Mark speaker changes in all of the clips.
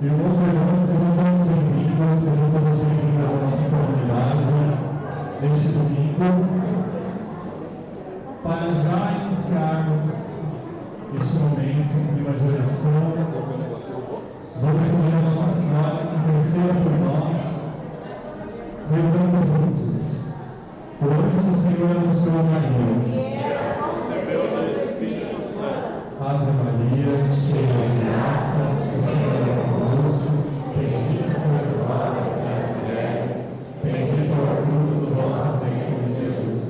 Speaker 1: Irmãos e irmãs, sejam todos bem-vindos, sejam todas bem-vindas à nossa comunidade neste domingo. Para já iniciarmos este momento de uma geração, vamos pedir a Nossa Senhora que interceda por nós, rezando juntos. O anjo do Senhor anunciou Maria. Ave Maria, cheia de graça, o Senhor é convosco, bendita sois vós entre as mulheres, bendito é o fruto do vosso ventre, Jesus.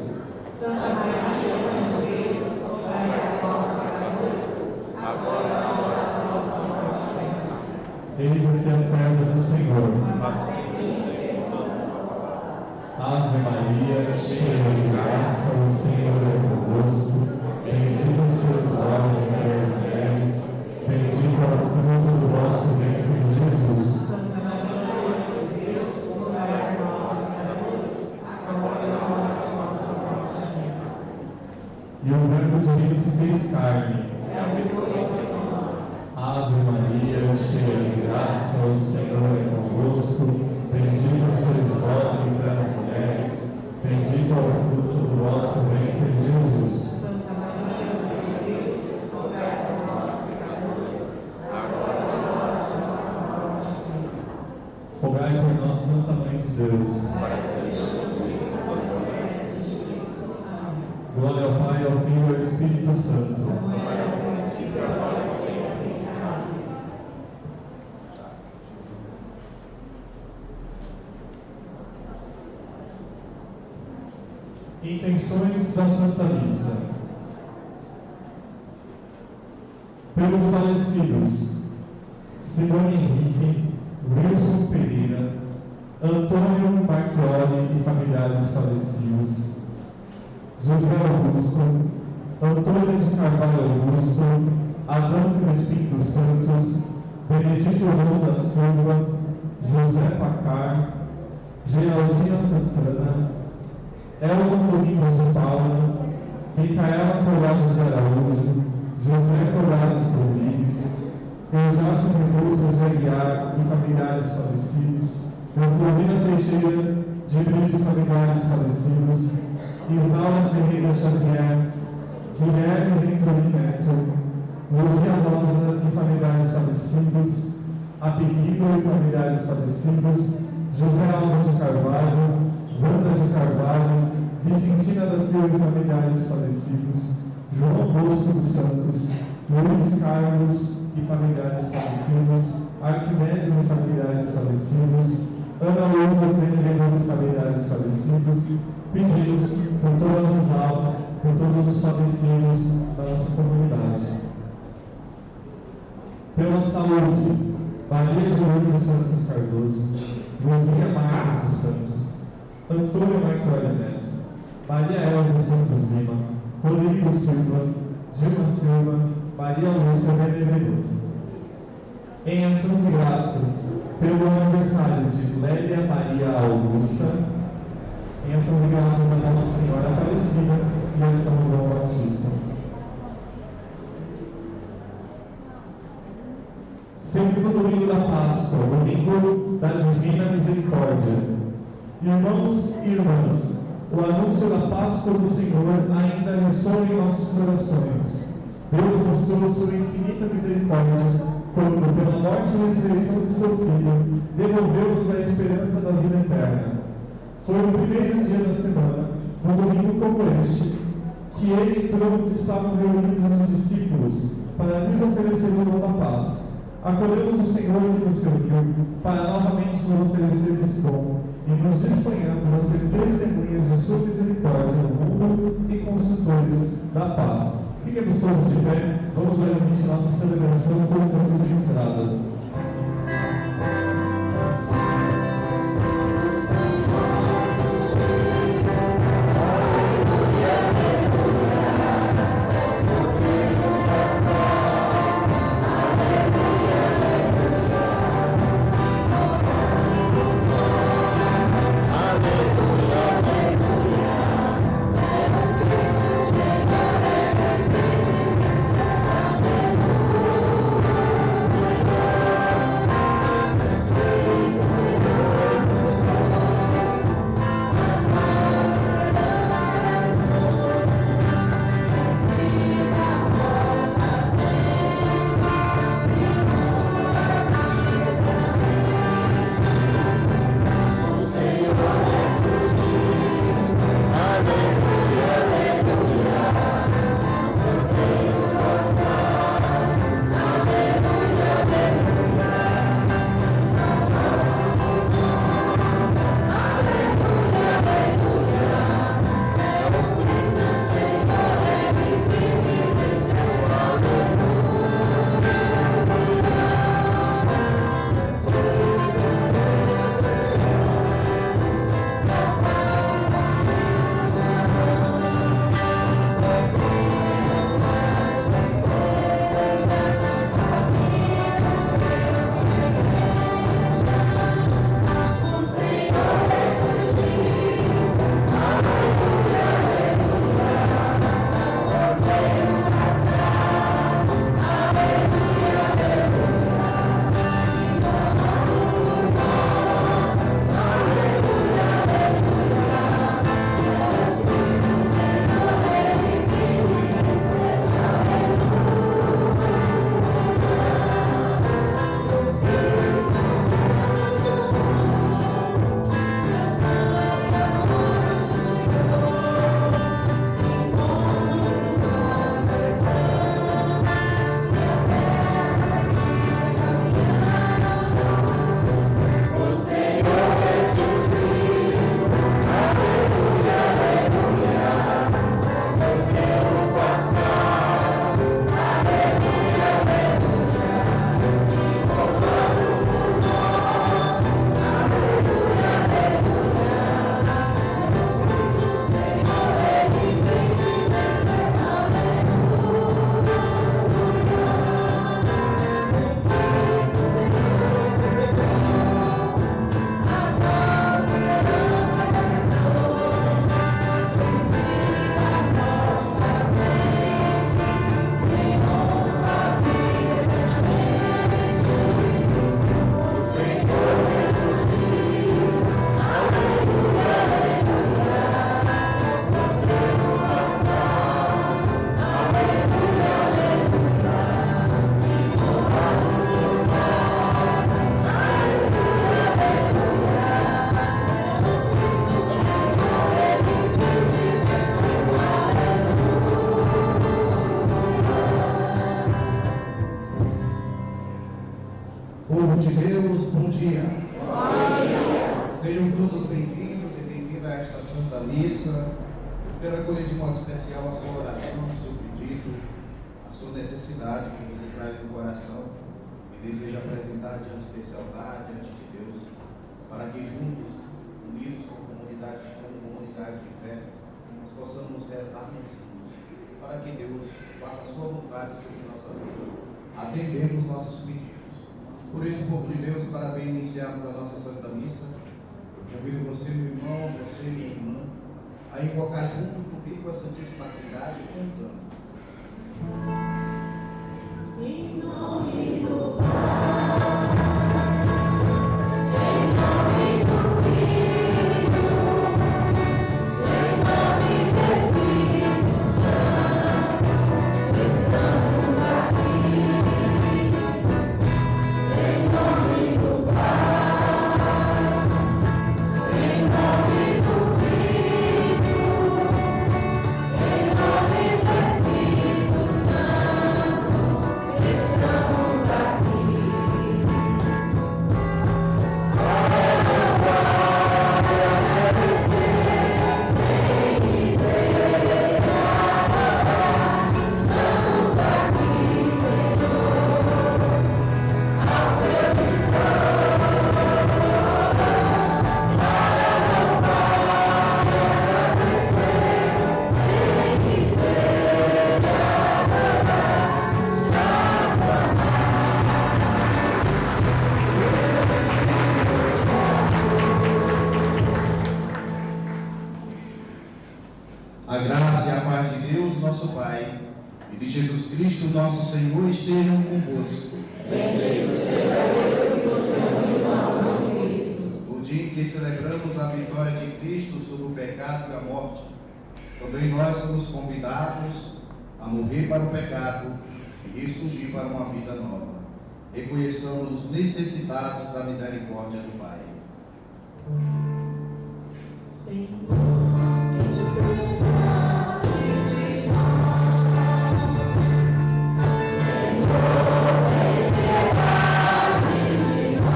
Speaker 2: Santa Maria, Mãe de Deus, rogai por nós pecadores, agora e na hora da nossa morte. Amém.
Speaker 1: Eis aqui a serva do Senhor. Ave Maria, cheia de graça, o Senhor é convosco. Bendita sois vós entre as mulheres, bendito é o fruto do vosso ventre, Jesus.
Speaker 2: Santa Maria, Mãe de Deus, rogai por nós pecadores, agora e na hora de nossa morte. Amém.
Speaker 1: E o Verbo divino se fez carne.
Speaker 2: Ave
Speaker 1: Maria, cheia de graça, o Senhor é convosco. Bendita sois vós entre as mulheres, bendito é o fruto do vosso ventre, Jesus.
Speaker 2: Santa Maria, Mãe de Deus, rogai por nós pecadores, agora e na hora de nossa morte. Amém.
Speaker 1: Rogai por nós, Santa Mãe de Deus.
Speaker 2: Para que sejamos dignos das promessas de Cristo. Amém.
Speaker 1: Glória ao Pai, ao Filho e ao Espírito Santo.
Speaker 2: Como era no princípio, agora e sempre. Amém.
Speaker 1: Intenções da Santa Missa. Pelos falecidos Simone Henrique, Wilson Pereira, Antônio Marchiori e familiares falecidos, José Augusto, Antônio de Carvalho Augusto, Adão Crispim dos Santos, Benedito João da Silva, José Pacar, Geraldina Santana, Elton Domingos de Paula, Micaela Colares de Araújo, José Colares Rodrigues, Eujácio Rebouças de Aguiar e familiares falecidos, Eufrosina Teixeira de Brito e familiares falecidos, Isaura Ferreira Xavier, Guilherme Venturim Neto, Luzia Rosa e familiares falecidos, Apelido e familiares falecidos, José Alves de Carvalho, Wanda de Carvalho, Vicentina da Silva e familiares falecidos, João Bosco dos Santos, Luiz Carlos e familiares falecidos, Arquimedes e familiares falecidos, Ana Luísa Fernando e familiares falecidos. Pedimos por todas as almas, por todos os falecidos da nossa comunidade. Pela saúde, Maria de Lourdes Santos Cardoso, Luzia Marques dos Santos, Antônio Marchiori Neto, Maria Elza Santos Lima, Rodrigo Silva, Gilma Silva, Maria Lúcia Venevenuto. Em ação de graças pelo aniversário de Lélia Maria Augusta, em ação de graças da Nossa Senhora Aparecida e a São João Batista. Segundo domingo da Páscoa, domingo da Divina Misericórdia. Irmãos e irmãs, o anúncio da Páscoa do Senhor ainda ressoa em nossos corações. Deus mostrou sua infinita misericórdia quando, pela morte e ressurreição de seu Filho, devolveu-nos a esperança da vida eterna. Foi no primeiro dia da semana, num domingo como este, que ele entrou onde estavam reunidos os discípulos para lhes oferecer o dom da paz. Acolhemos o Senhor que nos serviu para novamente nos oferecer esse dom e nos disponhamos a ser testemunhas de sua misericórdia no mundo e construtores da paz. Fiquemos todos de pé, vamos dar início à nossa celebração com o canto de entrada.
Speaker 3: Povo de Deus, bom dia.
Speaker 2: Bom dia.
Speaker 3: Sejam todos bem-vindos e bem-vindas a esta Santa Missa. Quero acolher de modo especial a sua oração, o seu pedido, a sua necessidade que você traz no coração e deseja apresentar diante desse altar, diante de Deus, para que juntos, unidos como comunidade de fé, nós possamos rezar juntos, para que Deus faça a sua vontade sobre nossa vida, atendendo os nossos pedidos. Por isso, povo de Deus, para bem iniciarmos a nossa Santa Missa, convido você, meu irmão, você, minha irmã, a invocar junto comigo a Santíssima Trindade, contando.
Speaker 2: Em nome do Pai, em nome do Filho, em nome do Espírito Santo, estamos aqui. Em nome do Pai, em nome do Filho, em nome do Espírito Santo, estamos aqui.
Speaker 3: A graça e a paz de Deus, nosso Pai, e de Jesus Cristo, nosso Senhor, estejam convosco.
Speaker 2: Bendito seja Deus que nos reuniu na luz de Cristo.
Speaker 3: O dia em que celebramos a vitória de Cristo sobre o pecado e a morte, também nós somos convidados a morrer para o pecado e ressurgir para uma vida nova. Reconheçamos-nos necessitados da misericórdia do Pai.
Speaker 2: Senhor, tende piedade de nós. Senhor, tem piedade de nós.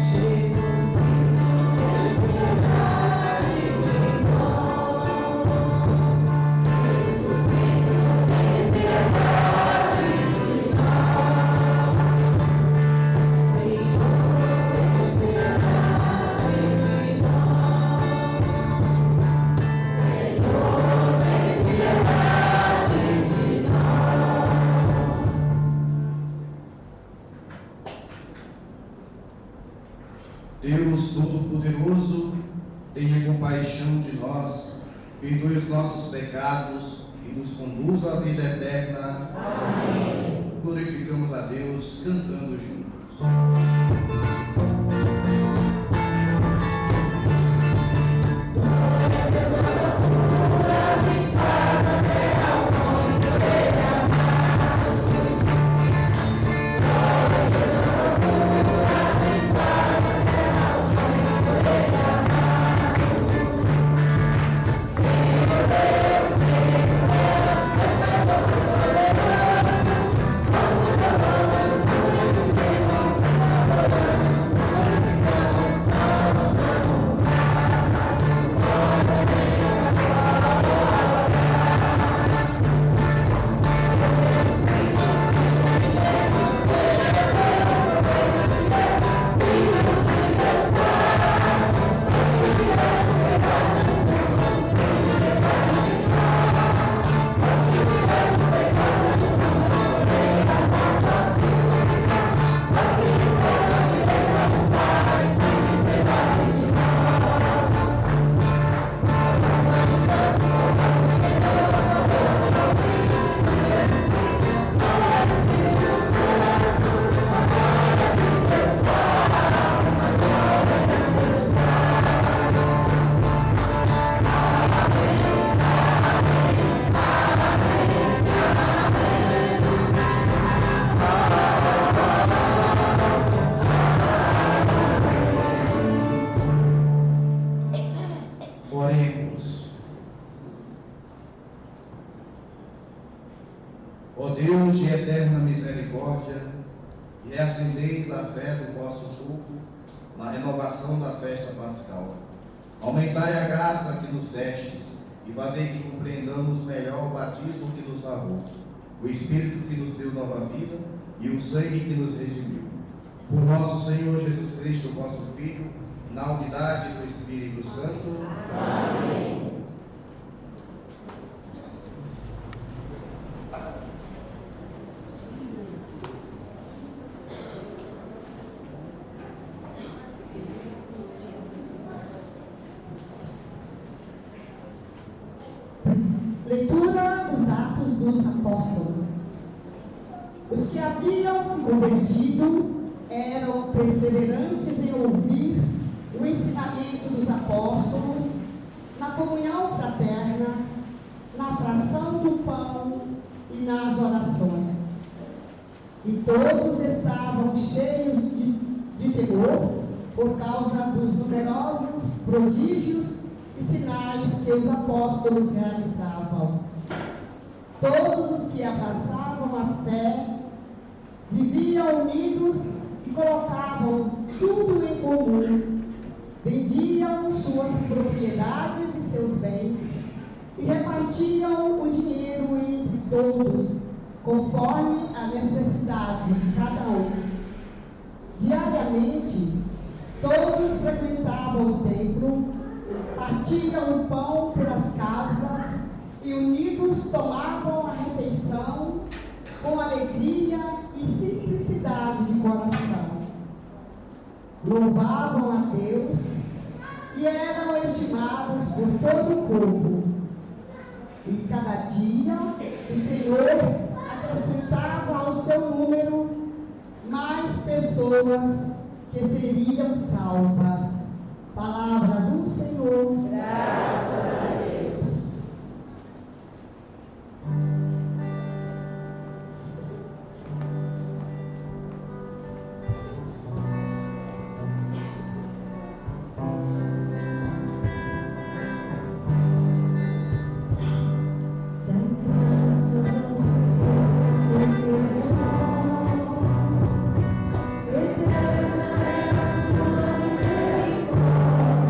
Speaker 2: Jesus Cristo, tende piedade de nós. Jesus Cristo, tem piedade de nós. Senhor, tende piedade de nós. Senhor, tem piedade de nós.
Speaker 3: Deus Todo-Poderoso, tenha compaixão de nós, perdoe os nossos pecados e nos conduza à vida eterna.
Speaker 2: Amém.
Speaker 3: Glorificamos a Deus cantando juntos. Ó Deus de eterna misericórdia, e reacendeis a fé do vosso povo na renovação da festa pascal. Aumentai a graça que nos destes e fazei que compreendamos melhor o batismo que nos lavou, o Espírito que nos deu nova vida e o sangue que nos redimiu. Por nosso Senhor Jesus Cristo, vosso Filho, na unidade do Espírito Santo. Amém.
Speaker 4: Leitura dos Atos dos Apóstolos. Os que haviam se convertido eram perseverantes em ouvir o ensinamento dos apóstolos, na comunhão fraterna, na fração do pão e nas orações. E todos estavam cheios de temor por causa dos numerosos prodígios e sinais que os apóstolos realizavam. Todos os que abraçavam a fé viviam unidos e colocavam tudo em comum, vendiam suas propriedades e seus bens e repartiam o dinheiro entre todos, conforme a necessidade de cada um. Diariamente, todos frequentavam o templo, partiam o pão pelas casas e unidos tomavam a refeição com alegria e simplicidade de coração. Louvavam a Deus e eram estimados por todo o povo. E cada dia o Senhor acrescentava ao seu número mais pessoas que seriam salvas. Palavra do Senhor. Graças a Deus.
Speaker 2: Eterna é a sua misericórdia.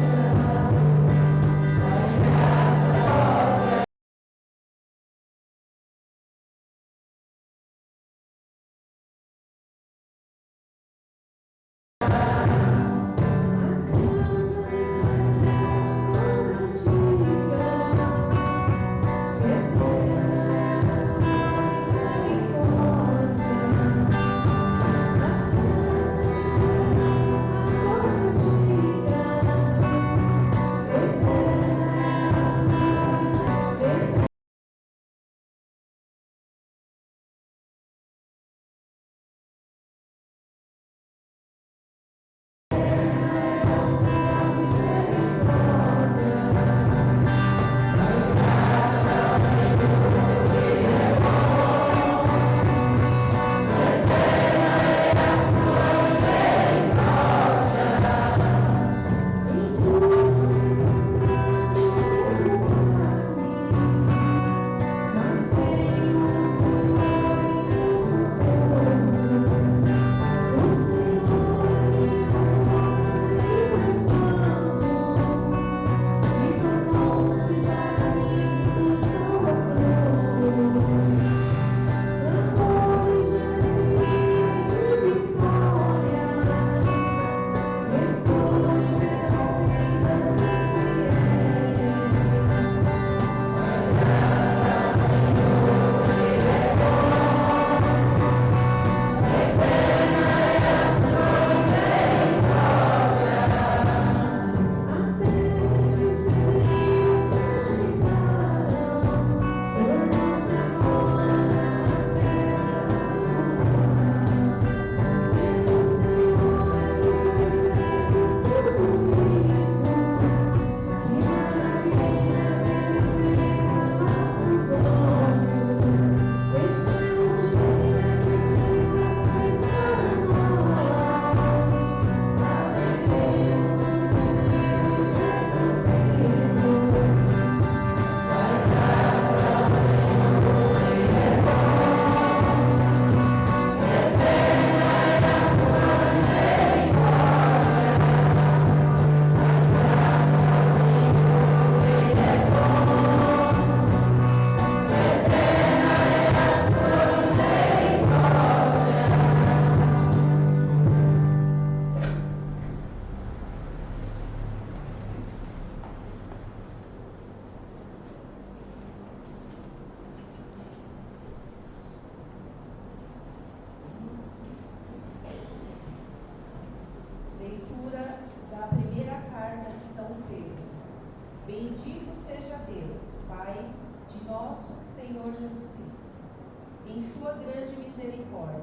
Speaker 2: grande misericórdia,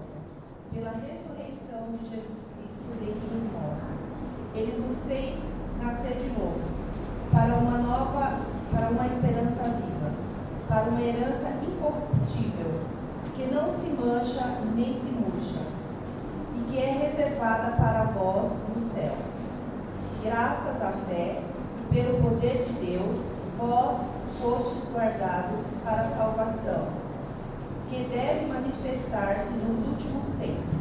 Speaker 2: pela ressurreição de Jesus Cristo dentre os mortos. Ele nos fez nascer de novo, para uma esperança viva, para uma herança incorruptível, que não se mancha nem se murcha, e que é reservada para vós nos céus. Graças à fé, e pelo poder de Deus, vós fostes guardados para a salvação, que deve manifestar-se nos últimos tempos.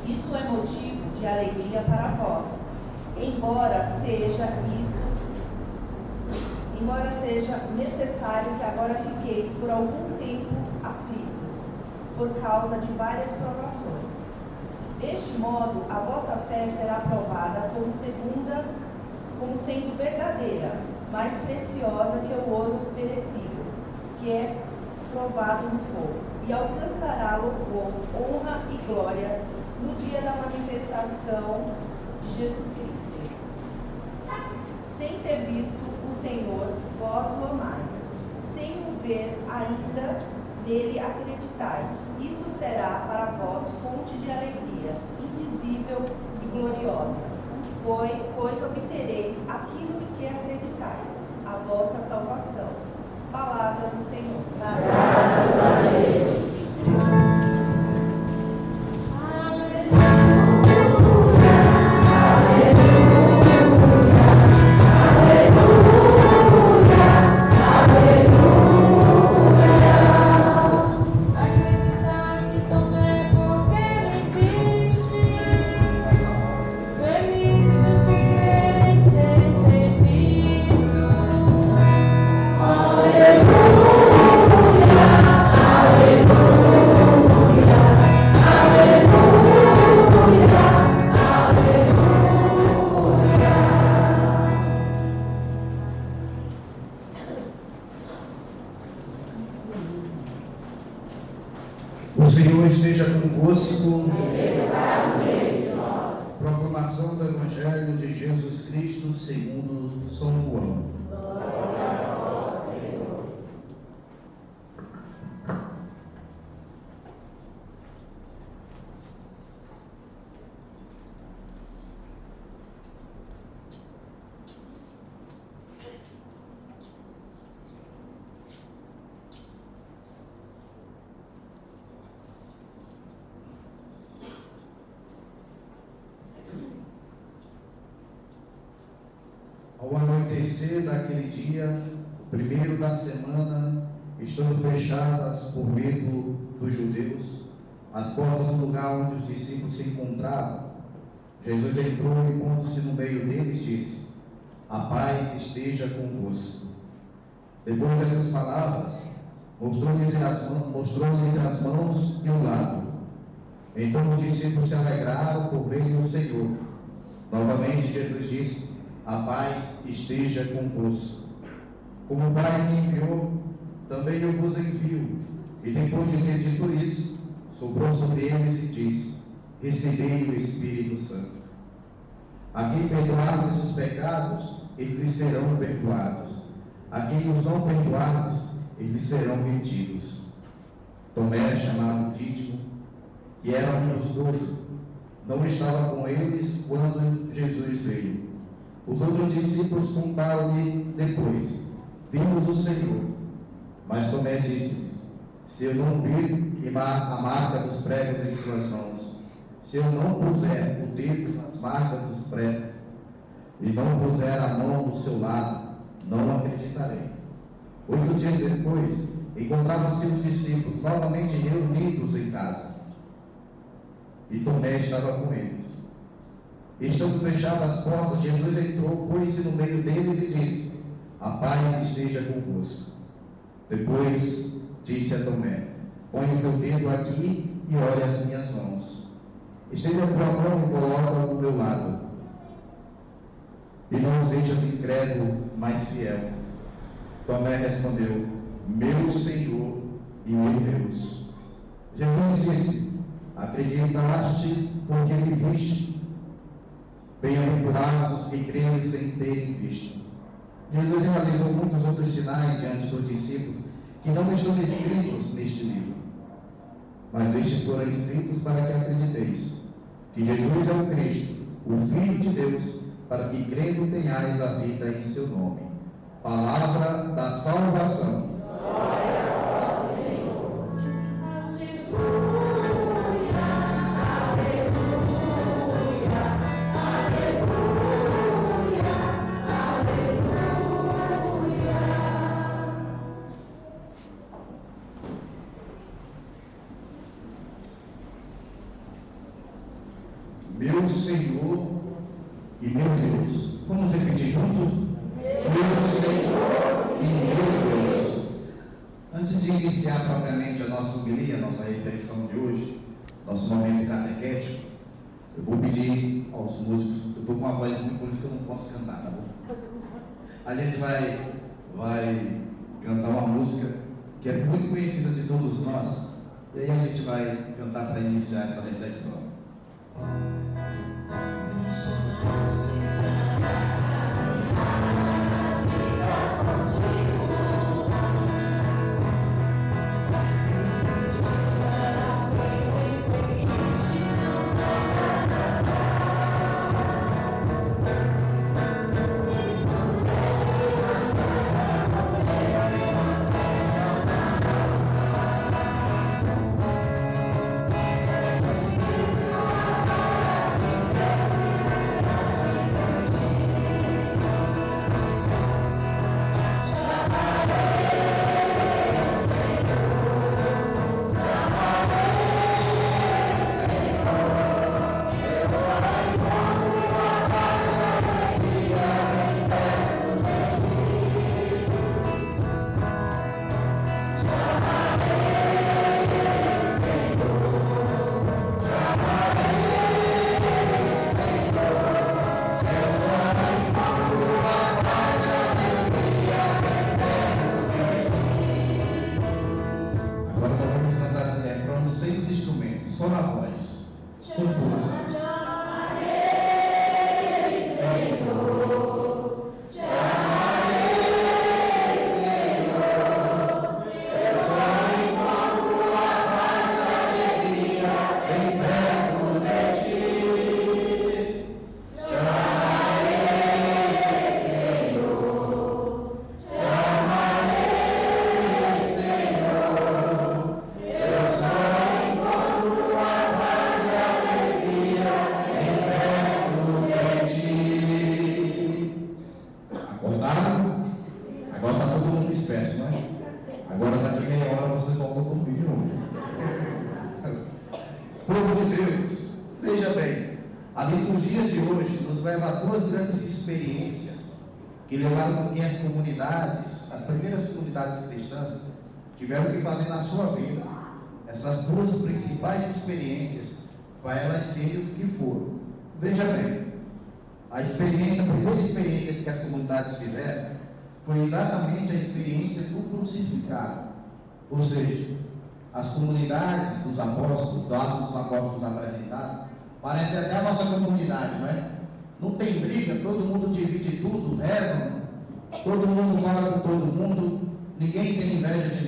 Speaker 2: Isto é motivo de alegria para vós, embora seja necessário que agora fiqueis por algum tempo aflitos, por causa de várias provações. Deste modo, a vossa fé será provada como sendo verdadeira, mais preciosa que o ouro perecível, que é provado no fogo, e alcançará louvor, honra e glória no dia da manifestação de Jesus Cristo. Sem ter visto o Senhor, vós o amais. Sem o ver ainda, nele acreditais. Isso será para vós fonte de alegria, indizível e gloriosa, pois obtereis aquilo em que acreditais, a vossa salvação. Palavra do Senhor.
Speaker 5: Graças a Deus.
Speaker 3: O Senhor esteja convosco. Proclamação do Evangelho de Jesus Cristo segundo São João.
Speaker 5: Glória a vós, Senhor.
Speaker 3: Ao anoitecer daquele dia, o primeiro da semana, estando fechadas por medo dos judeus, as portas do lugar onde os discípulos se encontravam, Jesus entrou e, pondo-se no meio deles, disse: a paz esteja convosco. Depois dessas palavras, mostrou-lhes as mãos e o lado. Então os discípulos se alegraram por verem o Senhor. Novamente Jesus disse: a paz esteja convosco. Como o Pai me enviou, também eu vos envio. E depois de ter dito isso, soprou sobre eles e disse: recebei o Espírito Santo. A quem perdoardes os pecados, eles lhes serão perdoados. A quem os não perdoardes, eles serão retidos. Tomé, chamado Dídimo, que era um dos 12, não estava com eles quando Jesus veio. Os outros discípulos contaram-lhe depois: vimos o Senhor. Mas Tomé disse-lhes: se eu não vir a marca dos pregos em suas mãos, se eu não puser o dedo nas marcas dos pregos, e não puser a mão do seu lado, não acreditarei. 8 dias depois, encontravam-se os discípulos novamente reunidos em casa, e Tomé estava com eles. Estando fechadas as portas, Jesus entrou, pôs-se no meio deles e disse: a paz esteja convosco. Depois disse a Tomé: põe o teu dedo aqui e olhe as minhas mãos. Estenda a tua mão e coloca-o do meu lado. E não os deixas incrédulo, mas fiel. Tomé respondeu: meu Senhor e meu Deus. Jesus disse: acreditaste porque me viste. Bem-aventurados os que creem sem terem visto. Jesus realizou muitos outros sinais diante dos discípulos que não estão escritos neste livro. mas estes foram escritos para que acrediteis que Jesus é o Cristo, o Filho de Deus, para que crendo tenhais a vida em seu nome. Palavra da salvação.
Speaker 5: Glória ao Senhor. Aleluia, aleluia, aleluia, aleluia.
Speaker 3: Meu Senhor e meu Deus. Vamos repetir juntos? Meu Senhor e meu Deus. Antes de iniciar propriamente a nossa homilia, a nossa reflexão de hoje, nosso momento catequético, eu vou pedir aos músicos, eu estou com uma voz muito bonita que eu não posso cantar, tá bom? A gente vai cantar uma música que é muito conhecida de todos nós, e aí a gente vai cantar para iniciar essa reflexão. Que levaram com que as comunidades, as primeiras comunidades cristãs, tiveram que fazer na sua vida essas duas principais experiências para elas serem o que foram. Veja bem, a primeira experiência que as comunidades fizeram foi exatamente a experiência do crucificado. Ou seja, as comunidades dos apóstolos, dados dos apóstolos apresentados, parece até a nossa comunidade, não é? Não tem briga, todo mundo divide tudo, reza, todo mundo fala com todo mundo, ninguém tem inveja de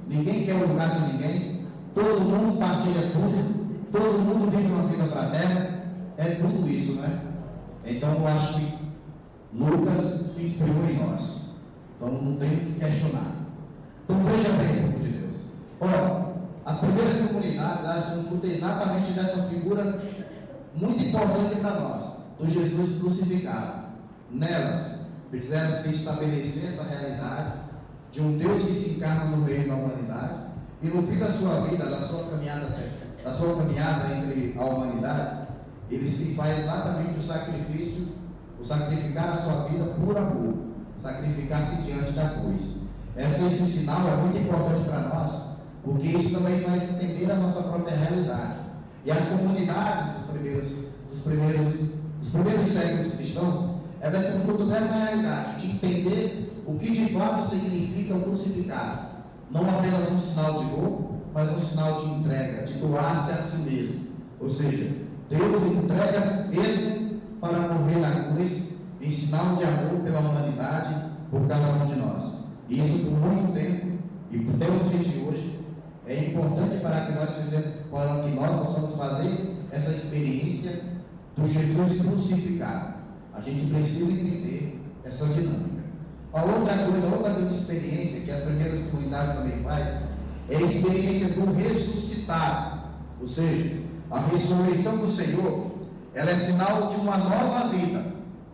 Speaker 3: ninguém quer o lugar de ninguém, todo mundo partilha tudo, todo mundo vive uma vida fraterna, é tudo isso, né? Então eu acho que Lucas se inspirou em nós, então não tem o que questionar. Então veja bem, povo de Deus, olha, as primeiras comunidades, elas fruto exatamente dessa figura muito importante para nós, do Jesus crucificado. Nelas, fizeram se estabelecer essa realidade de um Deus que se encarna no meio da humanidade, e no fim da sua vida, da sua caminhada entre a humanidade, ele se faz exatamente o sacrificar a sua vida por amor, sacrificar-se diante da cruz. Esse sinal é muito importante para nós, porque isso também faz entender a nossa própria realidade. E as comunidades dos primeiros séculos cristãos, elas são fruto dessa realidade, de entender o que de fato significa o crucificado. Não apenas um sinal de dor, mas um sinal de entrega, de doar-se a si mesmo. Ou seja, Deus entrega a si mesmo para morrer na cruz, em sinal de amor pela humanidade, por cada um de nós. E isso por muito tempo, e até os dias de hoje, é importante para que nós possamos fazer essa experiência do Jesus crucificado. A gente precisa entender essa dinâmica. A outra grande experiência que as primeiras comunidades também fazem é a experiência do ressuscitado. Ou seja, a ressurreição do Senhor, ela é sinal de uma nova vida,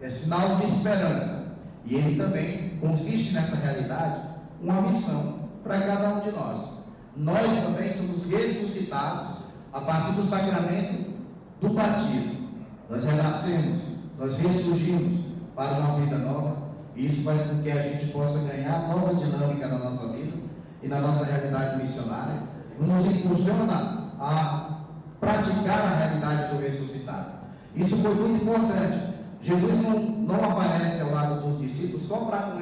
Speaker 3: é sinal de esperança. E ele também consiste nessa realidade uma missão para cada um de nós. Nós também somos ressuscitados a partir do sacramento do batismo. Nós renascemos, nós ressurgimos para uma vida nova, e isso faz com que a gente possa ganhar nova dinâmica na nossa vida e na nossa realidade missionária, nos impulsiona a praticar a realidade do ressuscitado. Isso foi muito importante. Jesus não aparece ao lado dos discípulos só para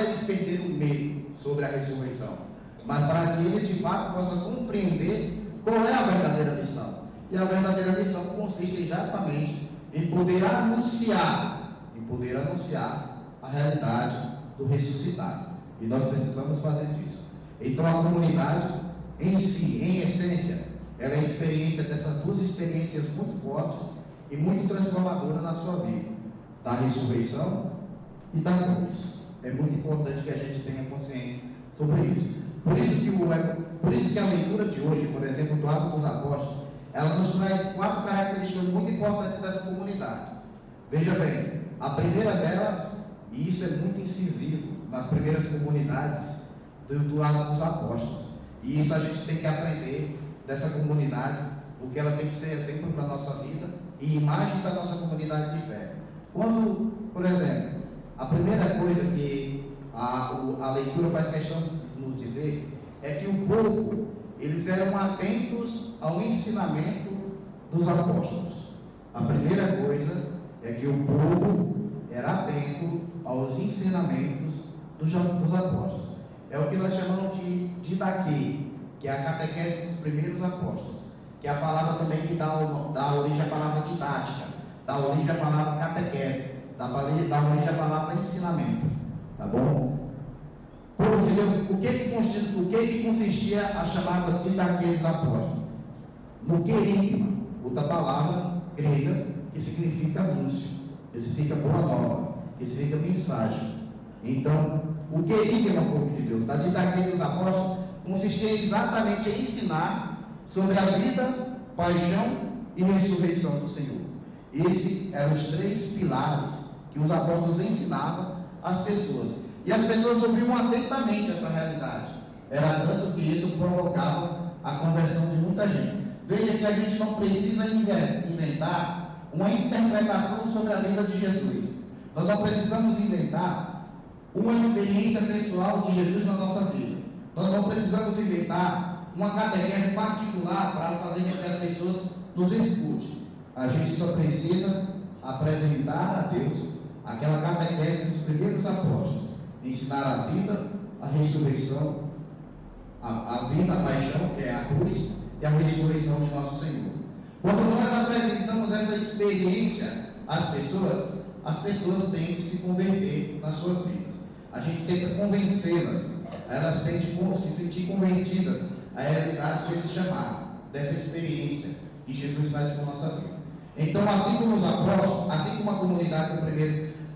Speaker 3: eles perderem o medo sobre a ressurreição, mas para que eles de fato possam compreender qual é a verdadeira missão. E a verdadeira missão consiste exatamente em poder anunciar a realidade do ressuscitado. E nós precisamos fazer isso. Então a comunidade em si, em essência, ela é a experiência dessas duas experiências muito fortes e muito transformadoras na sua vida, da ressurreição e da cruz. É muito importante que a gente tenha consciência sobre isso. Por isso que a leitura de hoje, por exemplo, do Atos dos Apóstolos, ela nos traz 4 características muito importantes dessa comunidade. Veja bem, a primeira delas, e isso é muito incisivo nas primeiras comunidades do Atos dos Apóstolos, e isso a gente tem que aprender dessa comunidade, porque ela tem que ser exemplo para a nossa vida e imagem da nossa comunidade de fé. Quando, por exemplo, a primeira coisa que a leitura faz questão de nos dizer é que o povo, eles eram atentos ao ensinamento dos apóstolos. A primeira coisa é que o povo era atento aos ensinamentos dos apóstolos. É o que nós chamamos de didaquê, que é a catequese dos primeiros apóstolos, que é a palavra também que dá origem à palavra didática, dá origem à palavra catequese, dá origem à palavra ensinamento. Tá bom? Povo de Deus, o que consistia a chamada didaquê dos apóstolos? No querigma, outra palavra grega que significa anúncio, que significa boa nova, que significa mensagem. Então, o querigma, povo de Deus, da didaquê dos apóstolos, consistia exatamente em ensinar sobre a vida, paixão e ressurreição do Senhor. Esses eram os 3 pilares que os apóstolos ensinavam às pessoas. E as pessoas ouviam atentamente essa realidade. Era tanto que isso provocava a conversão de muita gente. Veja que a gente não precisa inventar uma interpretação sobre a vida de Jesus. Nós não precisamos inventar uma experiência pessoal de Jesus na nossa vida. Nós não precisamos inventar uma catequese particular para fazer com que as pessoas nos escutem. A gente só precisa apresentar a Deus aquela catequese dos primeiros apóstolos, ensinar a vida, a ressurreição, a vida, a paixão, que é a cruz, e a ressurreição de nosso Senhor. Quando nós apresentamos essa experiência às pessoas têm que se converter nas suas vidas. A gente tenta convencê-las, elas têm de se sentir convertidas à realidade desse chamado, dessa experiência que Jesus faz com a nossa vida. Então, assim como os apóstolos, assim como a comunidade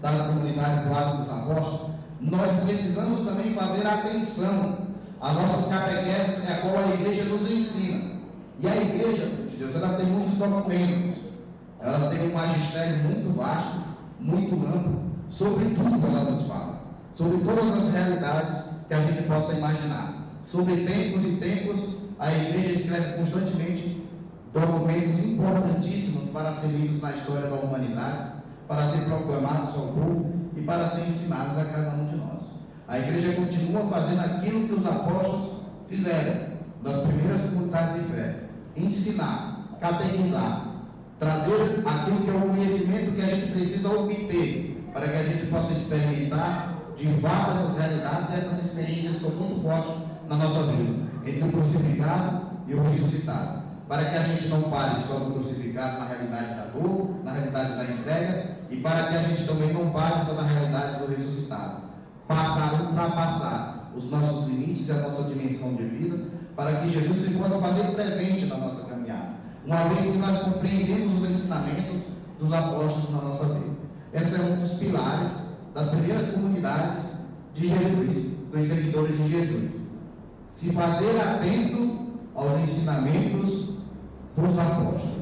Speaker 3: da comunidade do Atos dos Apóstolos, nós precisamos também fazer atenção às nossas catequeses, a qual a igreja nos ensina. E a igreja de Deus, ela tem muitos documentos, ela tem um magistério muito vasto, muito amplo, sobre tudo que ela nos fala, sobre todas as realidades que a gente possa imaginar. Sobre tempos e tempos, a igreja escreve constantemente documentos importantíssimos para ser lidos na história da humanidade, para ser proclamados ao povo e para ser ensinados a cada um de nós. A igreja continua fazendo aquilo que os apóstolos fizeram nas primeiras comunidades de fé: ensinar, catequizar, trazer aquilo que é o conhecimento que a gente precisa obter para que a gente possa experimentar de fato essas realidades. Essas experiências são muito fortes na nossa vida, entre o crucificado e o ressuscitado, para que a gente não pare só no crucificado, na realidade da dor, na realidade da entrega, e para que a gente também não pare só na realidade do ressuscitado, ultrapassar os nossos limites e a nossa dimensão de vida, para que Jesus se possa fazer presente na nossa caminhada, uma vez que nós compreendemos os ensinamentos dos apóstolos na nossa vida. Esse é um dos pilares das primeiras comunidades de Jesus, dos seguidores de Jesus. Se fazer atento aos ensinamentos dos apóstolos.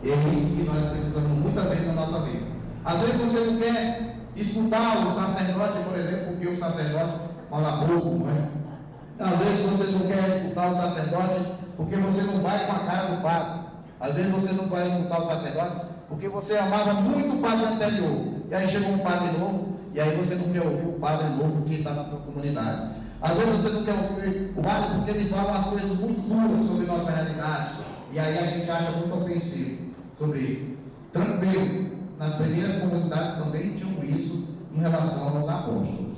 Speaker 3: É isso que nós precisamos muitas vezes na nossa vida. Às vezes você não quer escutar o sacerdote, por exemplo, porque o sacerdote fala pouco, não é? Às vezes você não quer escutar o sacerdote porque você não vai com a cara do padre. Às vezes você não vai escutar o sacerdote porque você amava muito o padre anterior. E aí chegou um padre novo, e aí você não quer ouvir o padre novo que está na sua comunidade. Às vezes você não quer ouvir o padre porque ele fala umas coisas muito duras sobre nossa realidade. E aí a gente acha muito ofensivo sobre isso. Tranquilo, nas primeiras comunidades também tinham isso em relação aos apóstolos.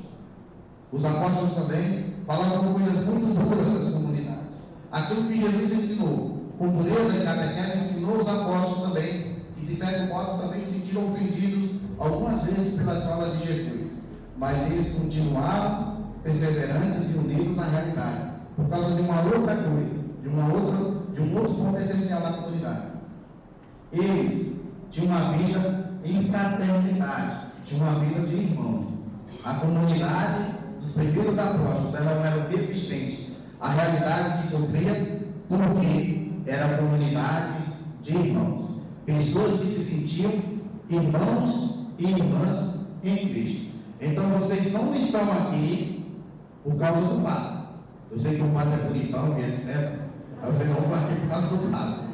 Speaker 3: Os apóstolos também falavam coisas muito duras das comunidades. Aquilo que Jesus ensinou, com dureza e catequese, ensinou os apóstolos também, e de certo modo também se sentiram ofendidos algumas vezes pelas falas de Jesus. Mas eles continuaram perseverantes e unidos na realidade, por causa de uma outra coisa, de um outro ponto essencial da comunidade. Eles tinham uma vida em fraternidade, tinham uma vida de irmãos. A comunidade dos primeiros apóstolos, ela não era deficiente. A realidade que sofria, porque eram comunidades de irmãos, pessoas que se sentiam irmãos e irmãs em Cristo. Então vocês não estão aqui por causa do padre. Eu sei que o padre é bonitão e etc. Mas vocês não estão aqui por causa do padre.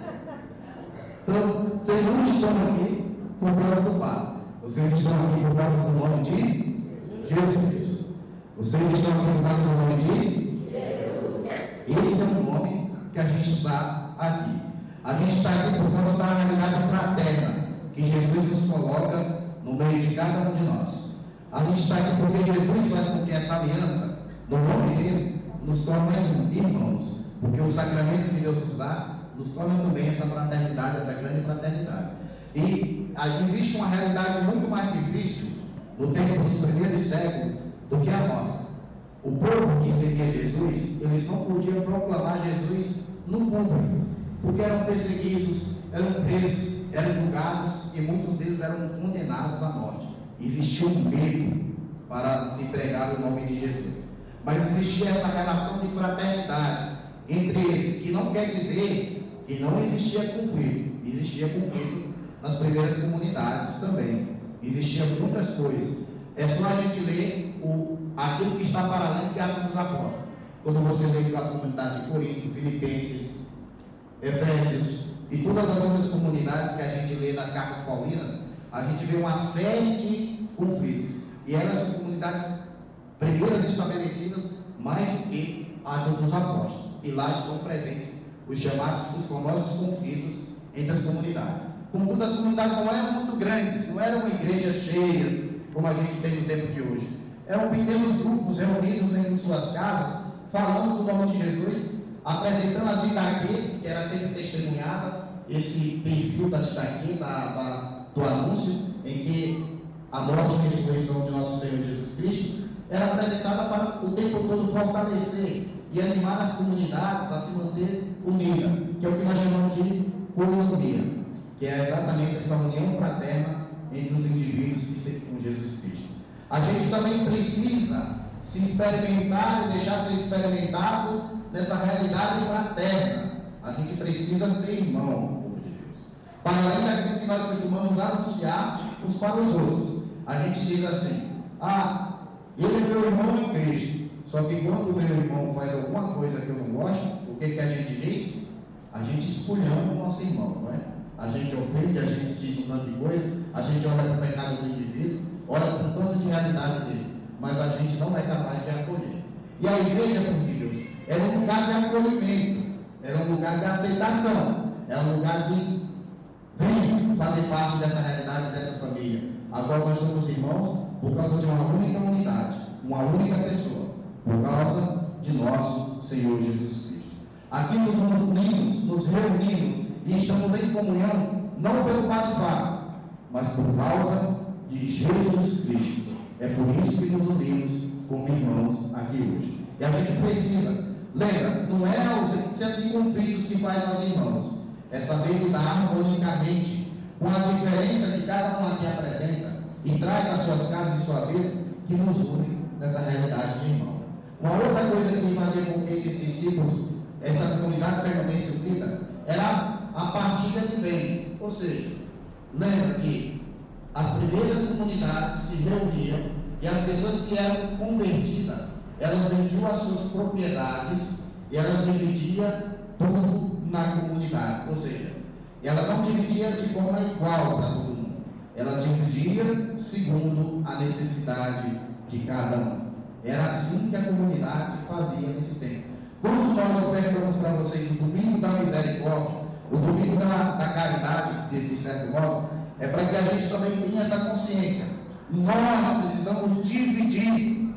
Speaker 3: Então, vocês não estão aqui por causa do padre. Vocês estão aqui por causa do nome de Jesus. Vocês estão aqui por causa do nome de Jesus. Esse é o nome que a gente está aqui. A gente está aqui por causa da realidade fraterna que Jesus nos coloca no meio de cada um de nós. A gente está aqui porque Jesus faz com que essa aliança, no nome dele, nos torne irmãos. Porque o sacramento que Deus nos dá nos torna também essa fraternidade, essa grande fraternidade. E existe uma realidade muito mais difícil no tempo dos primeiros séculos do que a nossa. O povo que seguia Jesus, eles não podiam proclamar Jesus no público, porque eram perseguidos, eram presos, eram julgados e muitos deles eram condenados à morte. Existia um medo para se pregar o nome de Jesus. Mas existia essa relação de fraternidade entre eles, que não quer dizer que não existia conflito. Existia conflito nas primeiras comunidades também. Existiam muitas coisas. É só a gente ler aquilo que está para além de Atos dos Apóstolos. Quando você lê a comunidade de Corinto, Filipenses, Efésios e todas as outras comunidades que a gente lê nas cartas paulinas, a gente vê uma série de conflitos. E elas são comunidades primeiras estabelecidas mais do que a dos apóstolos. E lá estão presentes os chamados, os famosos conflitos entre as comunidades. Contudo, as comunidades não eram muito grandes, não eram igrejas cheias, como a gente tem no tempo de hoje. Eram pequenos grupos reunidos em suas casas, falando do nome de Jesus, apresentando a Didaquê, que era sempre testemunhada, esse perfil da Didaquê, do anúncio, em que a morte e a ressurreição de nosso Senhor Jesus Cristo era apresentada para o tempo todo fortalecer e animar as comunidades a se manter unidas, que é o que nós chamamos de coinonia, que é exatamente essa união fraterna entre os indivíduos que seguem Jesus Cristo. A gente também precisa se experimentar e deixar ser experimentado nessa realidade fraterna. A gente precisa ser irmão, povo de Deus. Para além daquilo que nós costumamos anunciar uns para os outros, a gente diz assim: ele é meu irmão em Cristo. Só que quando o meu irmão faz alguma coisa que eu não gosto, o que a gente diz? A gente esculhamba o nosso irmão, não é? A gente ofende, a gente diz um tanto de coisa, a gente olha para o pecado do indivíduo, olha para um tanto de realidade dele, mas a gente não é capaz de acolher. E a igreja, povo de Deus, era um lugar de acolhimento, era um lugar de aceitação, era um lugar de vem fazer parte dessa realidade, dessa família. Agora nós somos irmãos por causa de uma única unidade, uma única pessoa, por causa de nosso Senhor Jesus Cristo. Aqui nos unimos, nos reunimos e estamos em comunhão, não pelo bate-papo, mas por causa de Jesus Cristo. É por isso que nos unimos como irmãos aqui hoje. E a gente precisa Lembra, não é a ausência de conflitos que faz nós irmãos, é saber lidar harmonicamente com a diferença que cada um aqui apresenta e traz nas suas casas e sua vida, que nos une nessa realidade de irmão. Uma outra coisa que fazia com que esses discípulos, essa comunidade permanecesse unida, era a partilha de bens. Ou seja, lembra que as primeiras comunidades se reuniam e as pessoas que eram convertidas, elas vendiam as suas propriedades e elas dividiam tudo na comunidade. Ou seja, ela não dividia de forma igual para todo mundo, ela dividia segundo a necessidade de cada um. Era assim que a comunidade fazia nesse tempo. Quando nós ofertamos para vocês o domingo da misericórdia, o domingo da caridade, de certo modo, é para que a gente também tenha essa consciência. Nós precisamos dividir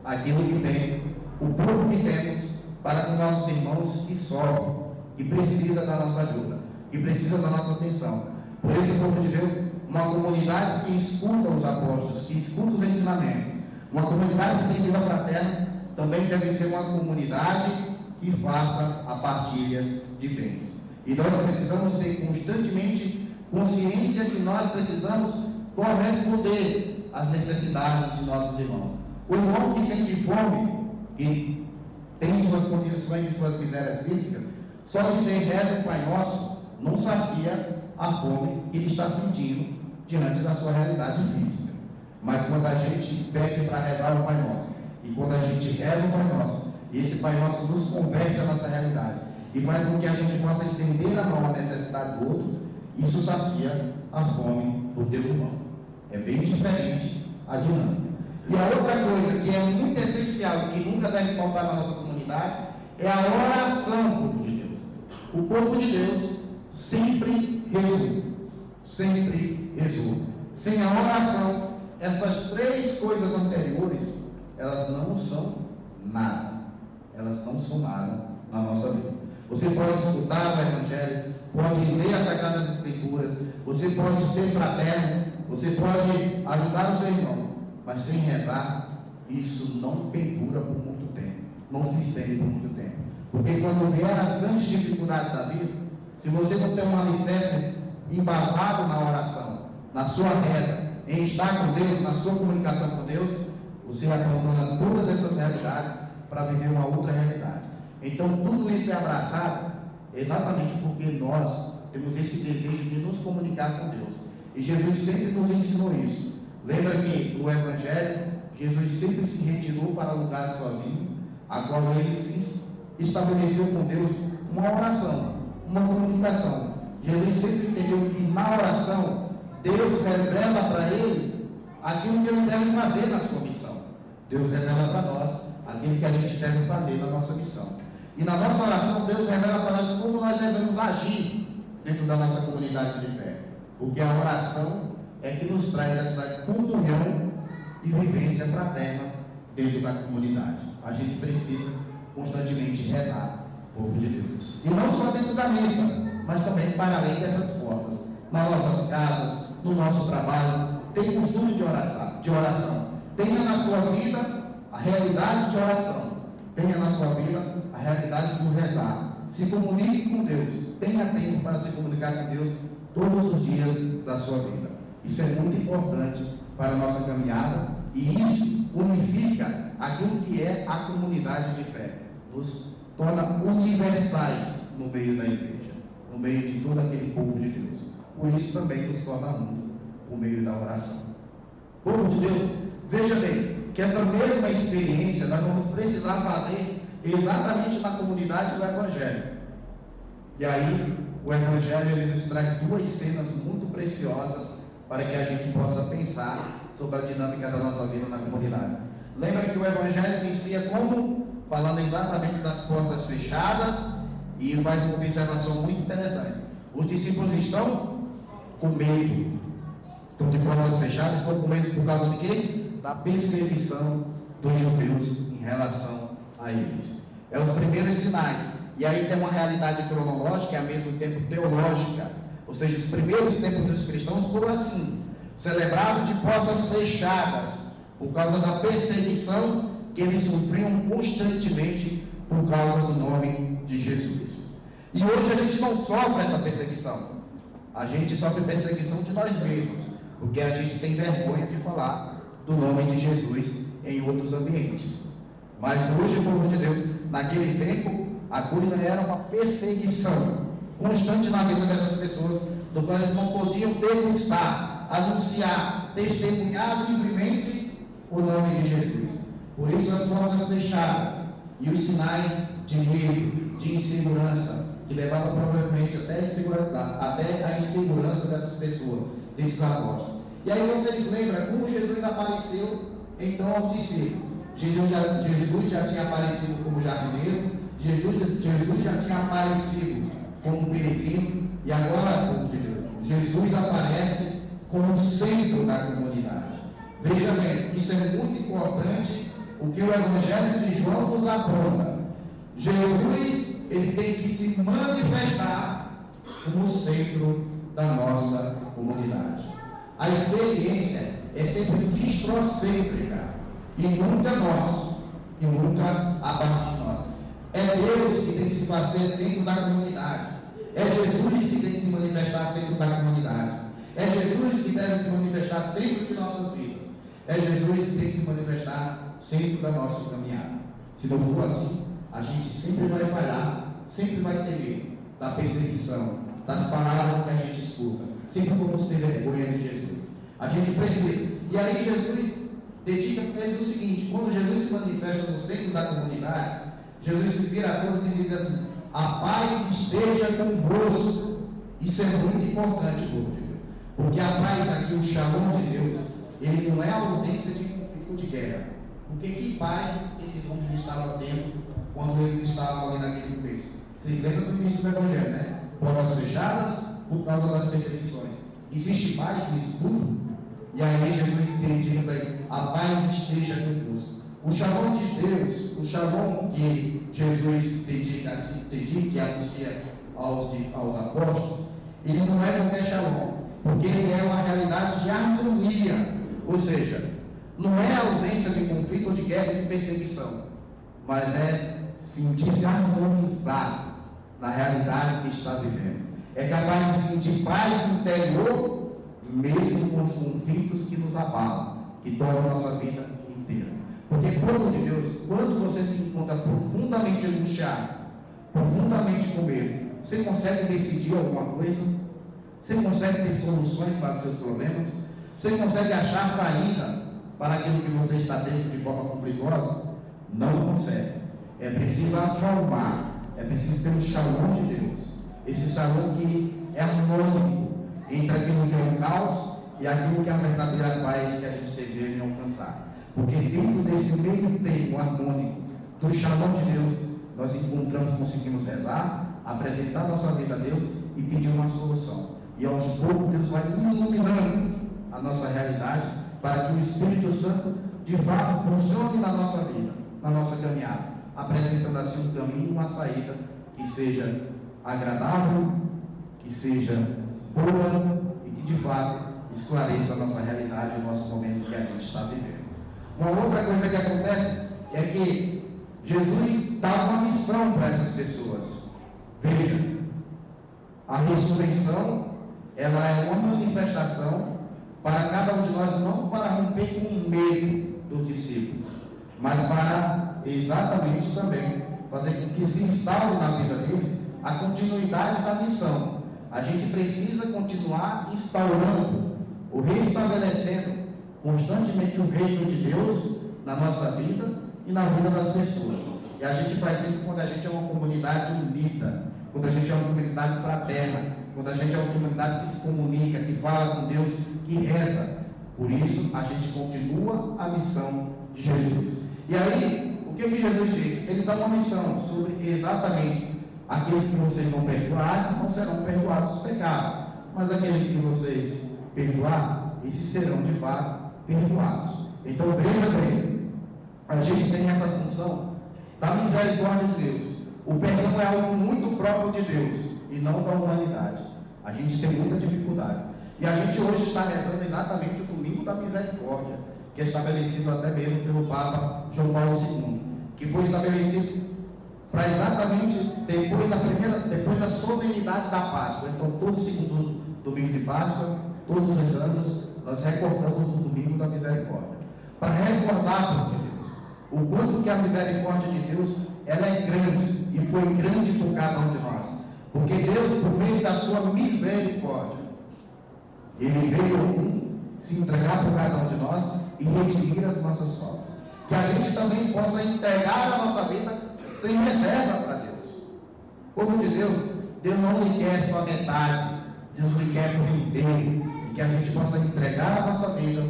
Speaker 3: aquilo que tem, o pouco que temos, para com nossos irmãos que sofrem, que precisam da nossa ajuda, que precisam da nossa atenção. Por isso, o povo de Deus, uma comunidade que escuta os apóstolos, que escuta os ensinamentos, uma comunidade que tem vida fraterna, também deve ser uma comunidade que faça a partilha de bens. E nós precisamos ter constantemente consciência que nós precisamos corresponder às necessidades de nossos irmãos. O irmão que sente fome, que tem suas condições e suas misérias físicas, só dizer reza o Pai Nosso não sacia a fome que ele está sentindo diante da sua realidade física. Mas quando a gente pede para rezar o Pai Nosso, e quando a gente reza o Pai Nosso, esse Pai Nosso nos converte à nossa realidade e faz com que a gente possa estender a mão à necessidade do outro, isso sacia a fome do teu irmão. É bem diferente a dinâmica. E a outra coisa que é muito essencial e que nunca deve faltar na nossa comunidade é a oração, povo de Deus. O povo de Deus sempre rezou. Sempre rezou. Sem a oração, essas três coisas anteriores, elas não são nada. Elas não são nada na nossa vida. Você pode escutar o Evangelho, pode ler as Sagradas Escrituras, você pode ser fraterno, você pode ajudar os seus irmãos, mas sem rezar, isso não perdura por muito tempo, não se estende por muito tempo. Porque quando vier as grandes dificuldades da vida, se você não tem um alicerce embasado na oração, na sua reza, em estar com Deus, na sua comunicação com Deus, você abandona todas essas realidades para viver uma outra realidade. Então tudo isso é abraçado exatamente porque nós temos esse desejo de nos comunicar com Deus. E Jesus sempre nos ensinou isso. Lembra que no Evangelho, Jesus sempre se retirou para lugares sozinho, a qual ele se estabeleceu com Deus uma oração, uma comunicação. Jesus sempre entendeu que na oração, Deus revela para ele aquilo que ele deve fazer na sua missão. Deus revela para nós aquilo que a gente deve fazer na nossa missão. E na nossa oração, Deus revela para nós como nós devemos agir dentro da nossa comunidade de fé. Porque a oração é que nos traz essa comunhão e vivência fraterna dentro da comunidade. A gente precisa constantemente rezar, povo de Deus. E não só dentro da mesa, mas também para além dessas portas. Nas nossas casas, no nosso trabalho, tem costume de oração. Tenha na sua vida a realidade de oração. Tenha na sua vida a realidade do rezar. Se comunique com Deus. Tenha tempo para se comunicar com Deus todos os dias da sua vida. Isso é muito importante para a nossa caminhada e isso unifica aquilo que é a comunidade de fé. Nos torna universais no meio da igreja, no meio de todo aquele povo de Deus. Por isso também nos torna um por meio da oração. Povo de Deus, veja bem que essa mesma experiência nós vamos precisar fazer exatamente na comunidade do Evangelho. E aí, o Evangelho ele nos traz duas cenas muito preciosas para que a gente possa pensar sobre a dinâmica da nossa vida na comunidade. Lembra que o Evangelho inicia como? Falando exatamente das portas fechadas e faz uma observação muito interessante. Os discípulos estão com medo. Estão de portas fechadas, estão com medo por causa de quê? Da perseguição dos judeus em relação a eles. É os primeiros sinais. E aí tem uma realidade cronológica e ao mesmo tempo teológica. Ou seja, os primeiros tempos dos cristãos foram assim, celebrados de portas fechadas, por causa da perseguição que eles sofriam constantemente por causa do nome de Jesus. E hoje a gente não sofre essa perseguição. A gente sofre perseguição de nós mesmos, porque a gente tem vergonha de falar do nome de Jesus em outros ambientes. Mas hoje, o povo de Deus, naquele tempo, a coisa era uma perseguição constante na vida dessas pessoas, do qual eles não podiam degustar, anunciar, testemunhar livremente o nome de Jesus. Por isso as portas fechadas e os sinais de medo, de insegurança, que levavam provavelmente até a insegurança dessas pessoas, desses apóstolos. E aí vocês lembram como Jesus apareceu então aos discípulos. Jesus já tinha aparecido como jardineiro, Jesus já tinha aparecido como peregrino, e agora, povo de Deus, Jesus aparece como centro da comunidade. Veja bem, isso é muito importante, o que o Evangelho de João nos aponta. Jesus, ele tem que se manifestar como centro da nossa comunidade. A experiência é sempre cristocêntrica, e nunca nós, e nunca a partir de nós. É Deus que tem que se fazer centro da comunidade. É Jesus que tem que se manifestar centro da comunidade. É Jesus que deve se manifestar centro de nossas vidas. É Jesus que tem que se manifestar centro da nossa caminhada. Se não for assim, a gente sempre vai falhar, sempre vai ter medo da perseguição, das palavras que a gente escuta. Sempre vamos ter vergonha de Jesus. A gente precisa. E aí Jesus dedica para eles o seguinte: quando Jesus se manifesta no centro da comunidade, Jesus se vira a todos e diz assim: a paz esteja convosco. Isso é muito importante, povo de Deus, porque a paz aqui, o shalom de Deus, ele não é a ausência de conflito de guerra. Porque que paz esses homens estavam tendo quando eles estavam ali naquele contexto? Vocês lembram do início do Evangelho, né? Portas fechadas por causa das perseguições. Existe paz nisso tudo? E aí Jesus dedica para ele: a paz esteja convosco. O shalom de Deus, o shalom que Jesus dedica e anuncia aos apóstolos, ele não é qualquer shalom, porque ele é uma realidade de harmonia. Ou seja, não é a ausência de conflito ou de guerra ou de perseguição, mas é sentir-se harmonizado na realidade que está vivendo. É capaz de sentir paz interior, mesmo com os conflitos que nos abalam, que tornam a nossa vida inteira. Porque, povo de Deus, quando você se encontra profundamente angustiado, profundamente com medo, você consegue decidir alguma coisa? Você consegue ter soluções para os seus problemas? Você consegue achar saída para aquilo que você está tendo de forma conflituosa? Não consegue. É preciso acalmar. É preciso ter um shalom de Deus. Esse shalom que é harmônico entre aquilo que é o caos e aquilo que é a verdadeira paz que a gente deveria alcançar. Porque dentro desse meio termo harmônico do shalom de Deus, nós conseguimos rezar, apresentar nossa vida a Deus e pedir uma solução. E aos poucos Deus vai iluminando a nossa realidade para que o Espírito Santo de fato funcione na nossa vida, na nossa caminhada, apresentando assim um caminho, uma saída que seja agradável, que seja boa e que de fato esclareça a nossa realidade, o nosso momento que a gente está vivendo. Uma outra coisa que acontece é que Jesus dá uma missão para essas pessoas. Veja, a ressurreição, ela é uma manifestação para cada um de nós, não para romper com o medo dos discípulos, mas para exatamente também fazer com que se instaure na vida deles a continuidade da missão. A gente precisa continuar instaurando ou restabelecendo constantemente o reino de Deus na nossa vida e na vida das pessoas. E a gente faz isso quando a gente é uma comunidade unida, quando a gente é uma comunidade fraterna, quando a gente é uma comunidade que se comunica, que fala com Deus, que reza. Por isso, a gente continua a missão de Jesus. E aí, o que Jesus diz? Ele dá uma missão sobre exatamente aqueles que vocês não perdoarem, não serão perdoados os pecados. Mas aqueles que vocês perdoarem, esses serão de fato perdoados. Então, veja bem, a gente tem essa função da misericórdia de Deus. O perdão é algo muito próprio de Deus e não da humanidade. A gente tem muita dificuldade. E a gente hoje está rezando exatamente o domingo da misericórdia, que é estabelecido até mesmo pelo Papa João Paulo II, que foi estabelecido para exatamente depois da solenidade da Páscoa. Então, todo segundo domingo de Páscoa, todos os anos, nós recordamos o domingo da misericórdia. Para recordar, por Deus, o quanto que a misericórdia de Deus, ela é grande, e foi grande por cada um de nós. Porque Deus, por meio da sua misericórdia, Ele veio se entregar por cada um de nós e redimir as nossas faltas. Que a gente também possa entregar a nossa vida sem reserva para Deus. Povo de Deus, Deus não lhe quer só metade, Deus lhe quer por inteiro. E que a gente possa entregar a nossa vida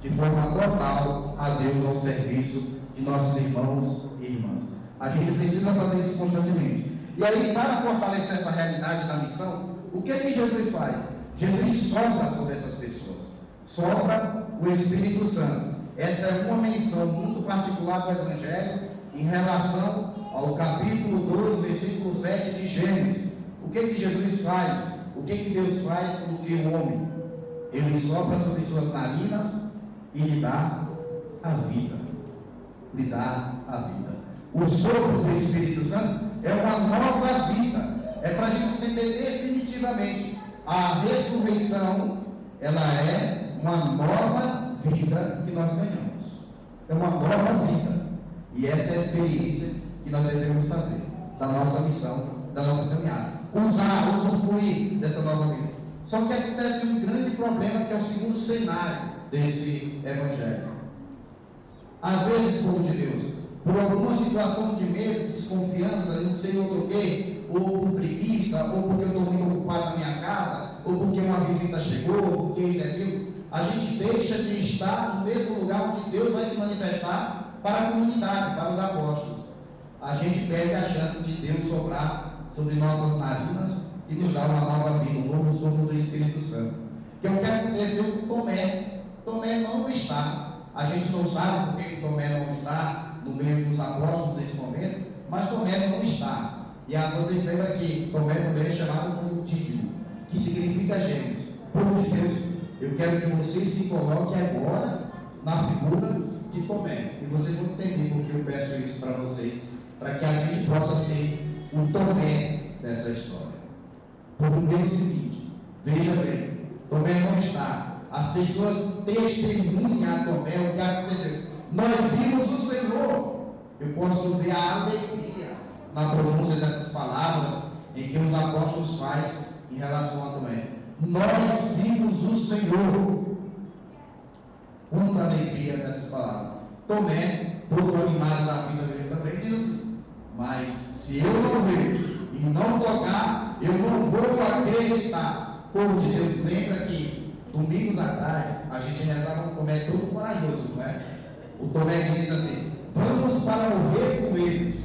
Speaker 3: de forma total a Deus, ao serviço de nossos irmãos e irmãs. A gente precisa fazer isso constantemente. E aí, para fortalecer essa realidade da missão, o que Jesus faz? Jesus sopra sobre essas pessoas. Sopra o Espírito Santo. Essa é uma menção muito particular do Evangelho em relação ao capítulo 2, versículo 7 de Gênesis. O que Jesus faz? O que Deus faz quando cria o homem? Ele sopra sobre suas narinas e lhe dá a vida. Lhe dá a vida. O sopro do Espírito Santo é uma nova vida. É para a gente entender definitivamente. A ressurreição, ela é uma nova vida que nós ganhamos. É uma nova vida. E essa é a experiência que nós devemos fazer da nossa missão, da nossa caminhada. Usufruir dessa nova vida. Só que acontece um grande problema, que é o segundo cenário desse Evangelho. Às vezes, povo de Deus, por alguma situação de medo, desconfiança, não sei outro quê, ou por preguiça, ou porque eu estou muito ocupado na minha casa, ou porque uma visita chegou, ou porque isso e aquilo, a gente deixa de estar no mesmo lugar onde Deus vai se manifestar para a comunidade, para os apóstolos. A gente perde a chance de Deus soprar sobre nossas narinas e nos dar uma nova vida, um novo sopro do Espírito Santo. Que é o que aconteceu com Tomé. Tomé não está. A gente não sabe por que Tomé não está no meio dos apóstolos nesse momento, mas Tomé não está. E vocês lembram que Tomé também é chamado como Dídimo, que significa gêmeos. Povo de Deus, eu quero que vocês se coloquem agora na figura de Tomé. E vocês vão entender por que eu peço isso para vocês, para que a gente possa ser o Tomé dessa história. Por um Deus seguinte, veja bem, Tomé não está. As pessoas testemunham a Tomé o que aconteceu. Nós vimos o Senhor. Eu posso ver a alegria na pronúncia dessas palavras em que os apóstolos fazem em relação a Tomé. Nós vimos o Senhor. Quanta alegria nessas palavras. Tomé, todo animado da vida dele também, diz assim: mas se eu não ver e não tocar, eu não vou acreditar. Povo de Deus, lembra que domingos atrás a gente rezava um Tomé todo corajoso, não é? O Tomé que diz assim: vamos para morrer com eles,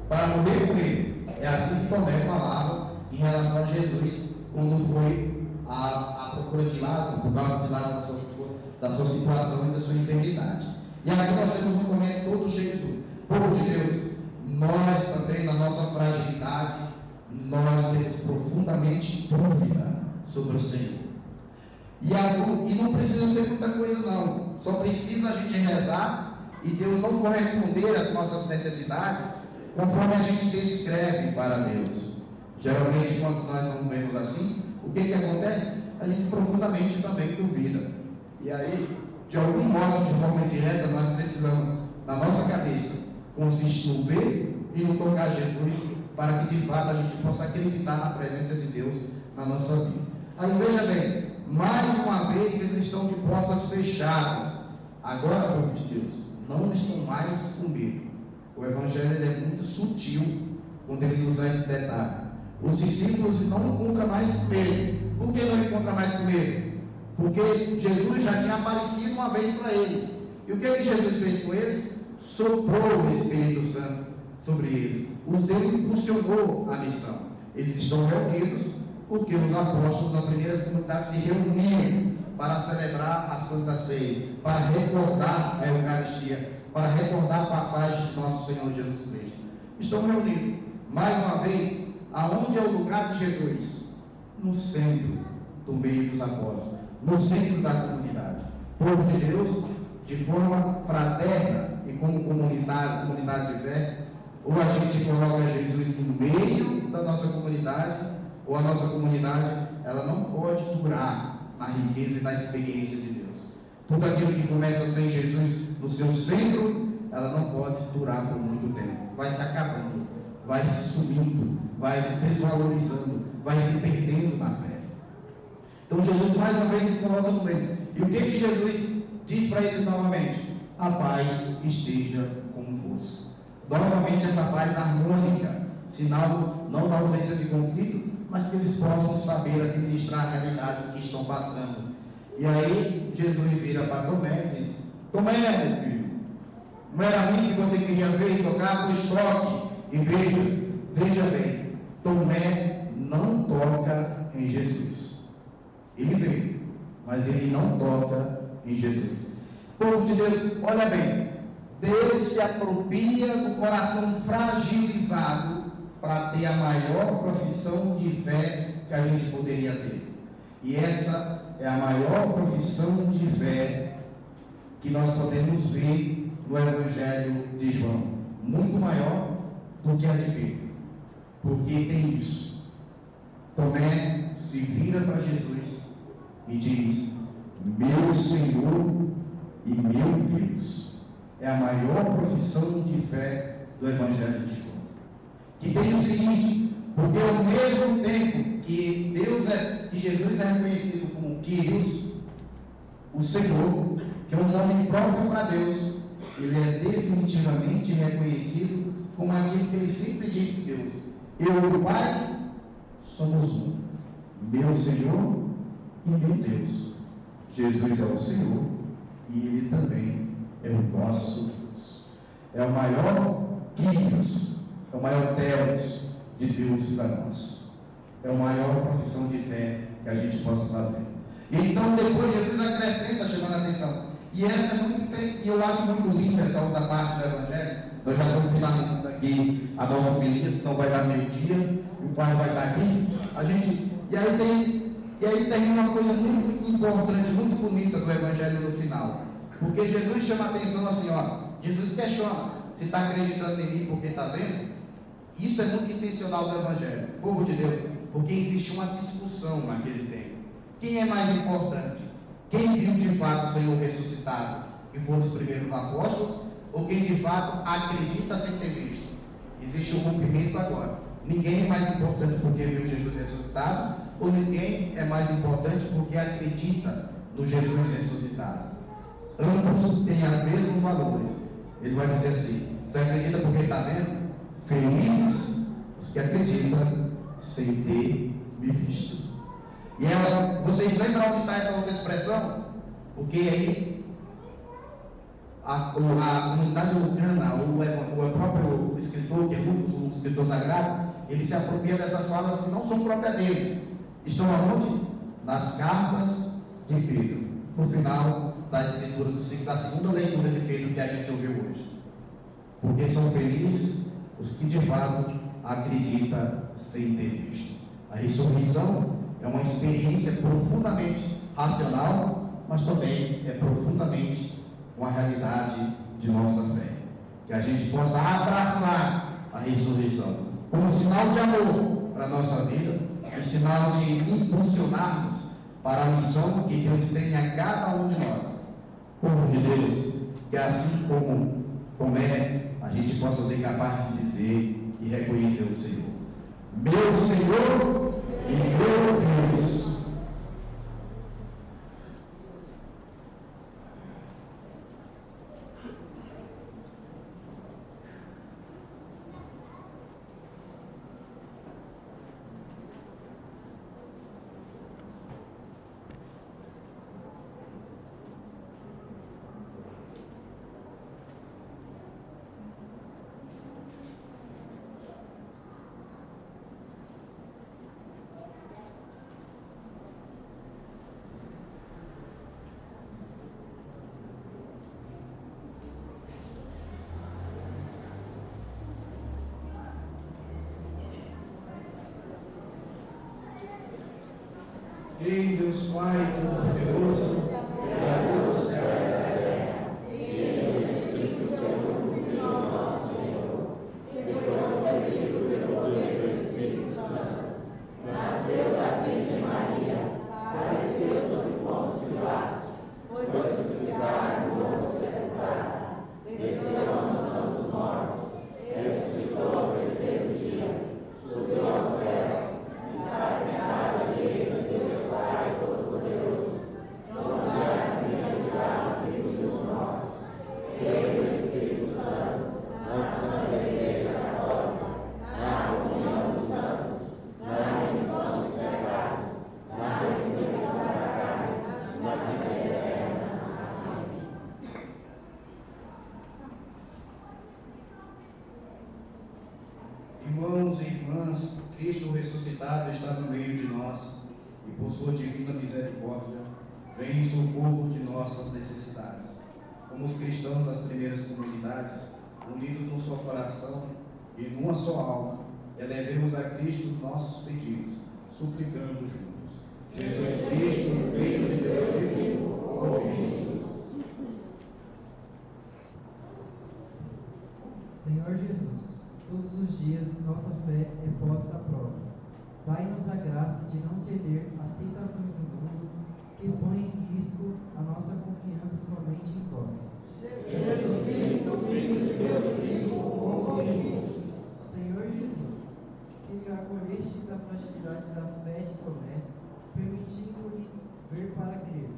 Speaker 3: para morrer com ele. É assim que Tomé falava em relação a Jesus, quando foi à procura de Lázaro, por causa de Lázaro, da sua situação e da sua enfermidade. E aqui nós temos um Tomé todo cheio de dúvida. Povo de Deus, nós também, na nossa fragilidade, nós temos profundamente dúvida sobre o Senhor. E não precisa ser muita coisa não, só precisa a gente rezar e Deus não corresponder às nossas necessidades conforme a gente descreve para Deus. Geralmente, quando nós não vemos assim, o que acontece? A gente profundamente também duvida. E aí, de algum modo, de forma indireta, nós precisamos, na nossa cabeça, consiste no ver e no tocar Jesus, para que de fato a gente possa acreditar na presença de Deus na nossa vida. Aí veja bem, mais uma vez eles estão de portas fechadas. Agora, povo de Deus, não estão mais com medo. O Evangelho ele é muito sutil quando ele nos dá esse detalhe. Os discípulos não encontram mais com medo. Por que não encontram mais com medo? Porque Jesus já tinha aparecido uma vez para eles. E o que Jesus fez com eles? Soprou o Espírito Santo sobre eles. Os Deus impulsionou a missão. Eles estão reunidos porque os apóstolos da primeira comunidade se reuniam para celebrar a Santa Ceia, para recordar a Eucaristia, para recordar a passagem de nosso Senhor Jesus Cristo. Estão reunidos, mais uma vez, aonde é o lugar de Jesus? No centro do meio dos apóstolos, no centro da comunidade. Povo de Deus, de forma fraterna e como comunidade de fé, Ou a gente coloca Jesus no meio da nossa comunidade, ou a nossa comunidade, ela não pode durar na riqueza e na experiência de Deus. Tudo aquilo que começa sem Jesus no seu centro, ela não pode durar por muito tempo. Vai se acabando, vai se sumindo, vai se desvalorizando, vai se perdendo na fé. Então Jesus mais uma vez se coloca no meio. E o que Jesus diz para eles novamente? A paz esteja convosco. Novamente essa paz harmônica, sinal não da ausência de conflito, mas que eles possam saber administrar a realidade que estão passando. E aí Jesus vira para Tomé e diz: Tomé, meu filho, não era a mim que você queria ver e tocar? Pois toque e veja bem, Tomé não toca em Jesus. Ele vê, mas ele não toca em Jesus. Povo de Deus, olha bem, Deus se apropria do coração fragilizado para ter a maior profissão de fé que a gente poderia ter. E essa é a maior profissão de fé que nós podemos ver no Evangelho de João. Muito maior do que a de Pedro. Porque tem isso. Tomé se vira para Jesus e diz: meu Senhor e meu Deus. É a maior profissão de fé do Evangelho de João. Que tem o seguinte: porque ao mesmo tempo que Jesus é reconhecido como Kyrios, o Senhor, que é um nome próprio para Deus, ele é definitivamente reconhecido como aquele que ele sempre diz de Deus: eu e o Pai somos um, meu Senhor e meu Deus. Jesus é o Senhor e ele também é o nosso Deus. É o maior Kyrios, é o maior Theos de Deus para nós. É a maior profissão de fé que a gente possa fazer. E então depois Jesus acrescenta, chamando a atenção. E essa é muito, e eu acho muito linda essa outra parte do Evangelho. Nós já estamos finalizando aqui a nossa homilia, senão vai dar meio-dia, e o pai vai estar aqui. E aí tem uma coisa muito importante, muito bonita do Evangelho no final. Porque Jesus chama a atenção assim, ó. Jesus questiona: você está acreditando em mim porque está vendo? Isso é muito intencional do Evangelho, povo de Deus, porque existe uma discussão naquele tempo. Quem é mais importante? Quem viu de fato o Senhor ressuscitado, que foram os primeiros apóstolos, ou quem de fato acredita sem ter visto? Existe um rompimento agora. Ninguém é mais importante porque viu Jesus ressuscitado, ou ninguém é mais importante porque acredita no Jesus ressuscitado. Ambos têm os mesmos valores. Ele vai dizer assim: você acredita porque está vendo? Felizes os que acreditam sem ter me visto. E vocês lembram onde está essa outra expressão? Porque aí a comunidade lucana, o próprio escritor, que é Lucas, o escritor sagrado, ele se apropria dessas falas que não são próprias deles. Estão aonde? Nas cartas de Pedro, no final da escritura da segunda leitura de Pedro que a gente ouviu hoje. Porque são felizes os que de fato acreditam sem ter visto. A ressurreição é uma experiência profundamente racional, mas também é profundamente uma realidade de nossa fé. Que a gente possa abraçar a ressurreição como sinal de amor para a nossa vida e sinal de impulsionarmos para a missão que Deus tem a cada um de nós. Povo de Deus, que assim como Tomé, a gente possa ser capaz de dizer e reconhecer o Senhor. Meu Senhor e meu Deus. Creio em Deus Pai Todo-Poderoso, Criador do céu e da terra, e em Jesus Cristo, seu Filho, nosso Senhor, sua divina misericórdia, vem em socorro de nossas necessidades. Como os cristãos das primeiras comunidades, unidos num só coração e numa só alma, elevemos a Cristo os nossos pedidos, suplicando juntos. Jesus Cristo, Filho de Deus vivo, ouve-nos.
Speaker 6: Senhor Jesus, todos os dias nossa fé é posta à prova. Dai-nos a graça de não ceder às tentações do mundo que põem em risco a nossa confiança somente em vós.
Speaker 5: Jesus Cristo, Filho de Deus vivo, ouve-nos.
Speaker 6: Senhor Jesus, que acolhestes a fragilidade da fé de Tomé, permitindo-lhe ver para crer,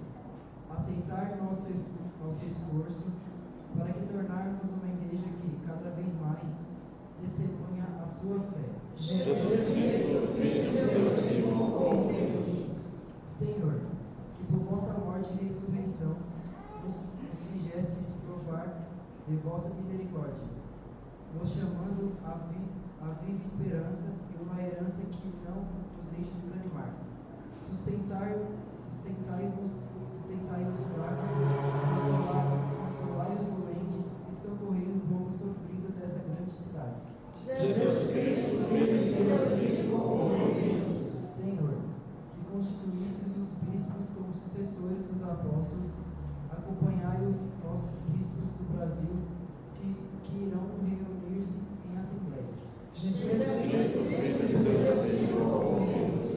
Speaker 6: aceitar nosso esforço para que tornarmos uma igreja que, cada vez mais, testemunha a sua fé.
Speaker 5: Jesus Cristo, Filho de Deus vivo, ouve-nos.
Speaker 6: Senhor, que por vossa morte e ressurreição nos fizestes provar de vossa misericórdia, nos chamando a viva esperança e uma herança que não nos deixe desanimar. Sustentai os fracos, consolai os doentes e socorrei o povo sofrido dessa grande cidade.
Speaker 5: Jesus Cristo, Filho de Deus vivo, ouve-nos.
Speaker 6: Senhor, que constituístes os bispos como sucessores dos apóstolos, acompanhai os nossos bispos do Brasil, que irão reunir-se em assembleia.
Speaker 5: Jesus Cristo, Filho de Deus vivo, ouve-nos.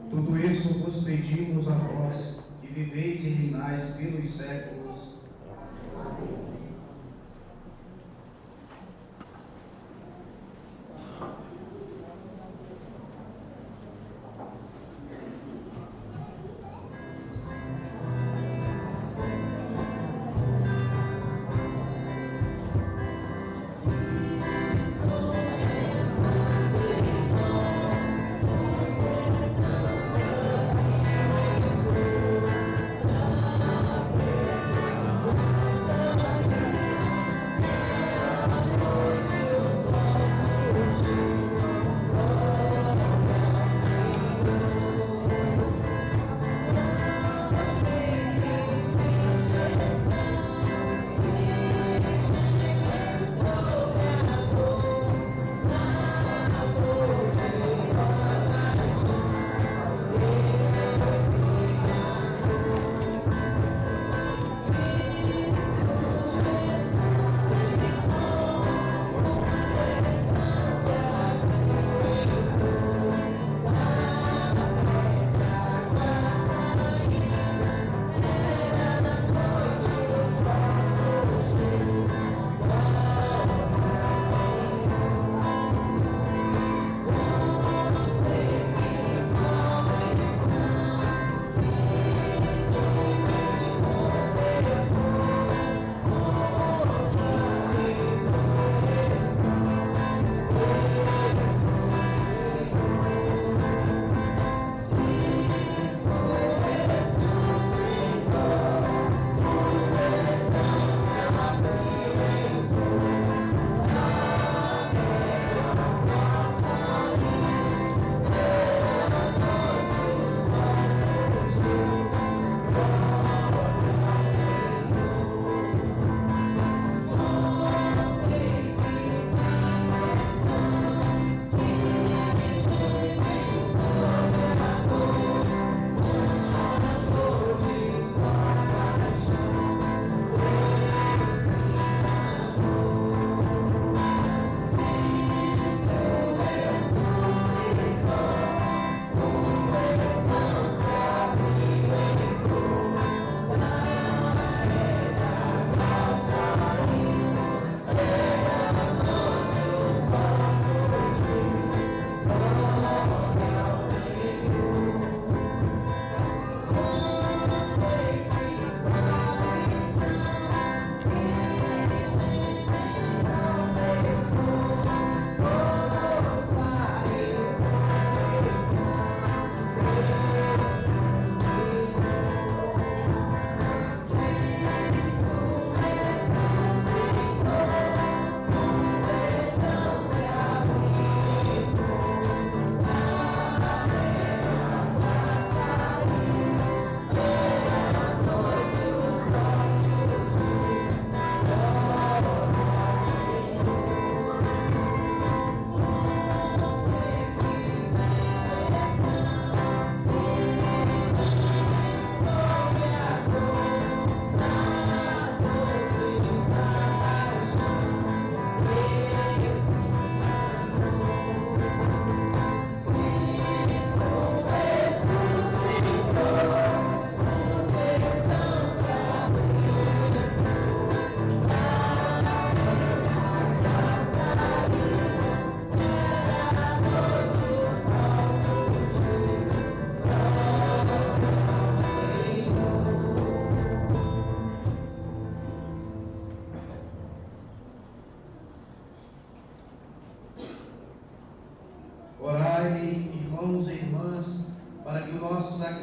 Speaker 3: Tudo isso vos pedimos a vós, que viveis e reinais pelos séculos.
Speaker 5: Amém.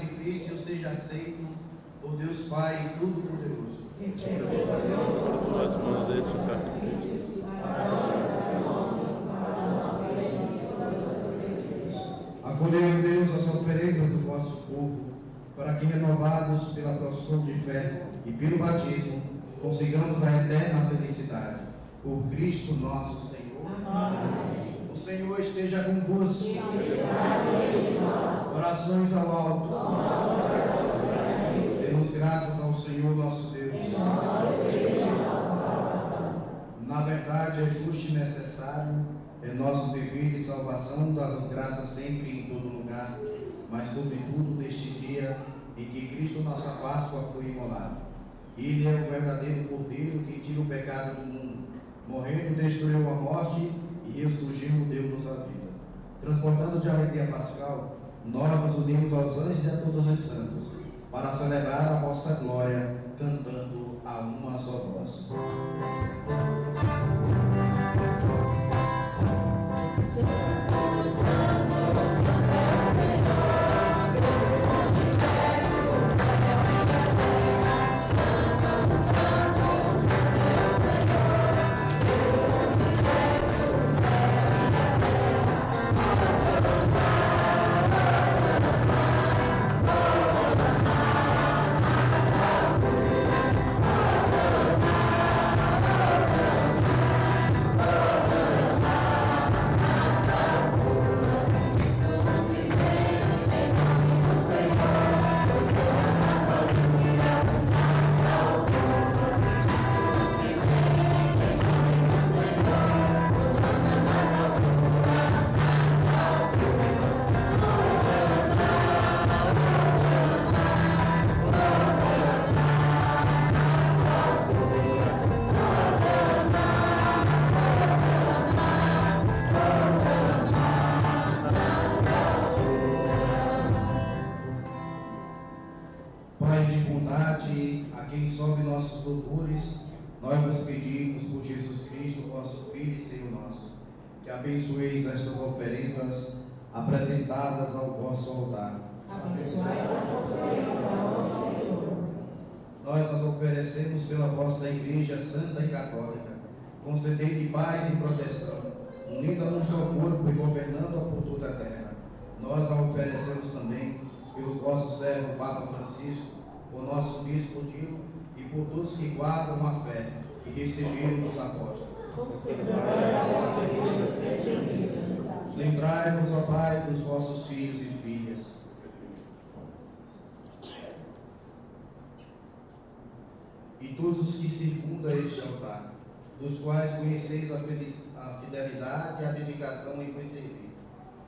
Speaker 3: sacrifício seja aceito por Deus Pai Todo-Poderoso.
Speaker 5: Por tuas mãos este sacrifício,
Speaker 3: Acolheu, Deus, as oferendas do vosso povo, para que, renovados pela profissão de fé e pelo batismo, consigamos a eterna felicidade. Por Cristo nosso Senhor. Amém. O Senhor esteja convosco. Orações ao alto. Demos graças ao Senhor nosso Deus. Na verdade, é justo e necessário, é nosso dever e salvação, dar-vos graças sempre e em todo lugar, mas sobretudo neste dia em que Cristo, nossa Páscoa, foi imolado. Ele é o verdadeiro Cordeiro que tira o pecado do mundo. Morrendo, destruiu a morte e ressurgindo, deu-nos a vida. Transportando de alegria pascal, nós nos unimos aos anjos e a todos os santos, para celebrar a vossa glória, cantando a uma só voz. Abençoeis estas oferendas apresentadas ao vosso altar.
Speaker 5: Abençoai essa oferenda, ó Senhor.
Speaker 3: Nós as oferecemos pela vossa Igreja Santa e Católica, concedei-lhe paz e proteção, unida num só corpo e governando-a por toda a terra. Nós a oferecemos também pelo vosso servo Papa Francisco, por nosso Bispo Dilo e por todos que guardam a fé e receberam dos apóstolos. Lembrai-vos, ó Pai, dos vossos filhos e filhas. E todos os que circundam este altar, dos quais conheceis a fidelidade e a dedicação em vos servir.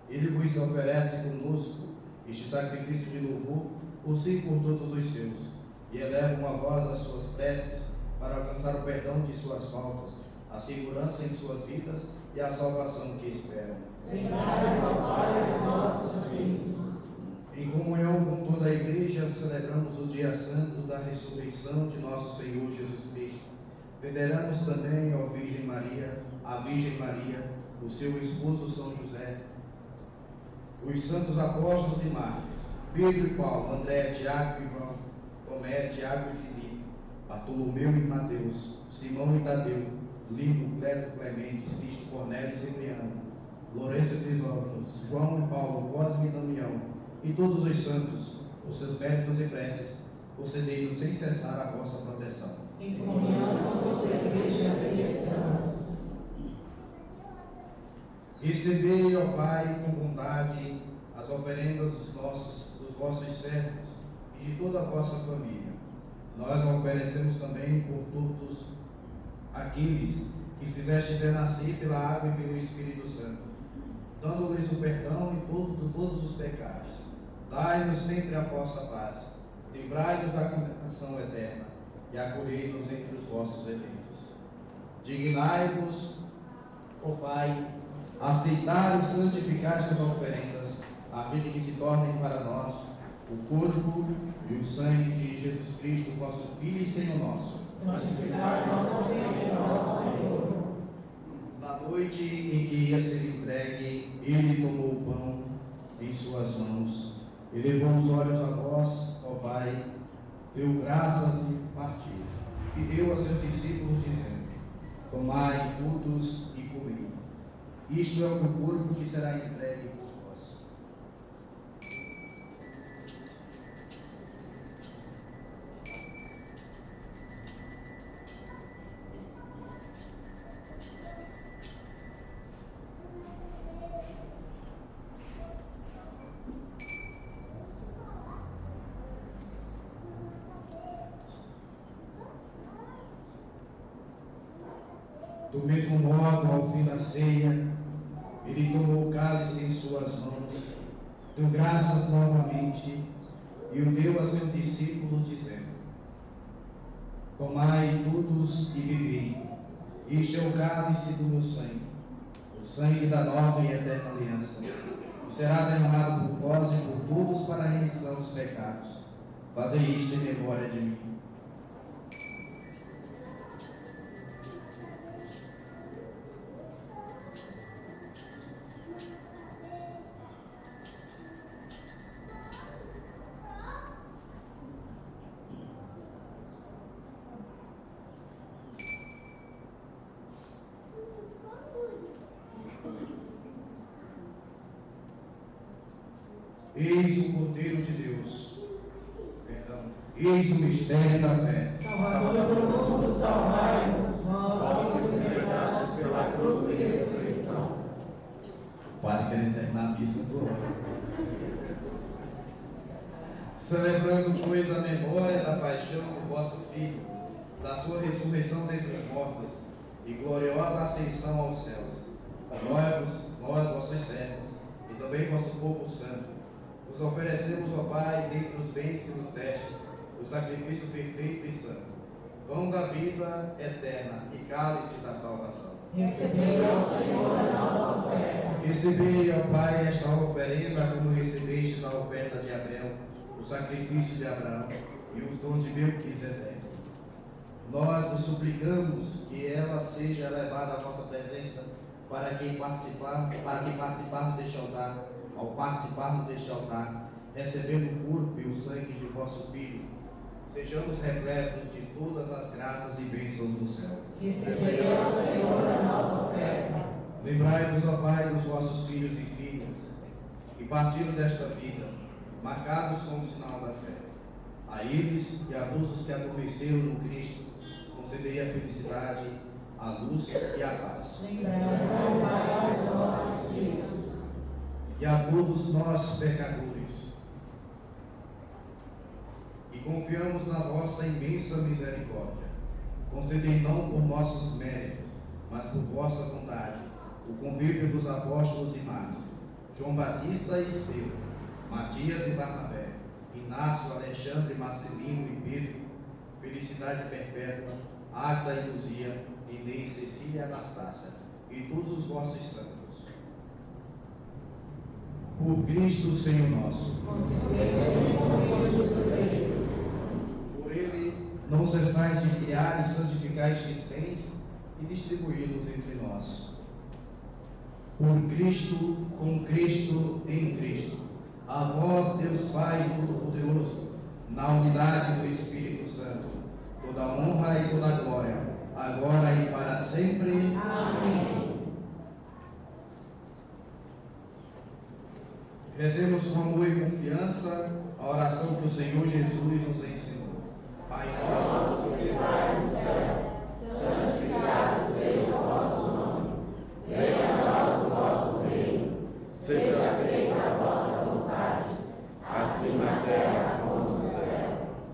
Speaker 3: Ele vos oferece conosco este sacrifício de louvor, por si e por todos os seus, e elevam a vós as suas preces para alcançar o perdão de suas faltas, a segurança em suas vidas e a salvação que esperam.
Speaker 5: Lembrai-vos, ó Pai, dos nossos filhos.
Speaker 3: Em comunhão com toda a Igreja, celebramos o dia santo da ressurreição de nosso Senhor Jesus Cristo. Veneramos também, ó Virgem Maria, a Virgem Maria, o seu esposo São José, os santos apóstolos e mártires, Pedro e Paulo, André, Tiago e João, Tomé, Tiago e Filipe, Bartolomeu e Mateus, Simão e Tadeu, Lino, Cleto, Clemente, Sisto, Cornélio e Cipriano, Lourenço e Crisóstomo, João e Paulo, Cosme e Damião, e todos os santos, os seus méritos e preces, concedei-nos sem cessar a vossa proteção.
Speaker 5: Em comunhão com toda a Igreja estamos.
Speaker 3: Recebei, ó Pai, com bondade as oferendas dos vossos servos e de toda a vossa família. Nós oferecemos também por todos aqueles que fizestes renascer pela água e pelo Espírito Santo, dando-lhes o perdão de todos os pecados. Dai-nos sempre a vossa paz, livrai-nos da condenação eterna e acolhei-nos entre os vossos eleitos. Dignai-vos, ó Pai, aceitar e santificar estas oferendas, a fim de que se tornem para nós o corpo e o sangue de Jesus Cristo, vosso Filho e Senhor nosso.
Speaker 5: Santificai nossa vida, ó Senhor.
Speaker 3: Na noite em que ia ser entregue, ele tomou o pão em suas mãos, Elevou os olhos a vós, ó Pai, deu graças e partiu, e deu a seus discípulos, dizendo: tomai todos e comei. Isto é o meu corpo que será entregue por vós. Do mesmo modo, ao fim da ceia, ele tomou o cálice em suas mãos, deu graças novamente e o deu a seus discípulos, dizendo: tomai todos e bebei, este é o cálice do meu sangue, o sangue da nova e eterna aliança, que será derramado por vós e por todos para a remissão dos pecados. Fazei isto em memória de mim. Eis o Cordeiro de Deus. Eis o mistério da fé.
Speaker 5: Salvador do mundo, salvai-nos, vós que nos libertastes pela cruz e ressurreição.
Speaker 3: O Padre quer terminar a missa do ano. Celebrando, pois, a memória da paixão do vosso Filho, da sua ressurreição dentre os mortos e gloriosa ascensão aos céus. Nós, vossos servos, e também vosso povo santo, vos oferecemos, ó Pai, dentre os bens que nos destes, o sacrifício perfeito e santo, pão da vida eterna e cálice da salvação.
Speaker 5: Recebei, ó Senhor, a nossa oferta.
Speaker 3: Recebei, ó Pai, esta oferenda como recebestes a oferta de Abel, o sacrifício de Abraão e os dons de Melquisedeque. Nós vos suplicamos que ela seja levada à vossa presença para que participarmos deste altar, ao participarmos deste altar, recebendo o corpo e o sangue de vosso Filho, sejamos repletos de todas as graças e bênçãos do céu.
Speaker 5: Recebei, ó Senhor, a nossa oferta.
Speaker 3: Lembrai-vos, ó Pai, dos vossos filhos e filhas, que partiram desta vida, marcados com o sinal da fé. A eles e a todos os que adormeceram no Cristo, concedei a felicidade, a luz e a paz.
Speaker 5: Lembramos, ó Pai, os nossos filhos.
Speaker 3: E a todos nós, pecadores, e confiamos na vossa imensa misericórdia, concedei não por nossos méritos, mas por vossa bondade, o convívio dos apóstolos e mártires, João Batista e Estevão, Matias e Barnabé, Inácio, Alexandre, Marcelino e Pedro, felicidade perpétua, Águeda e Luzia, Inês, Cecília e Anastácia, e todos os vossos santos. Por Cristo, Senhor nosso. Por Ele, não cessais de criar e santificar estes bens e distribuí-los entre nós. Por Cristo, com Cristo, em Cristo. A vós, Deus Pai Todo-Poderoso, na unidade do Espírito Santo, toda honra e toda glória, agora e para sempre.
Speaker 5: Amém.
Speaker 3: Rezemos com amor e confiança a oração que o Senhor Jesus nos ensinou. Pai nosso,
Speaker 5: que estás nos céus, santificado seja o vosso nome. Venha a nós o vosso reino. Seja feita a vossa vontade, assim na terra como no céu.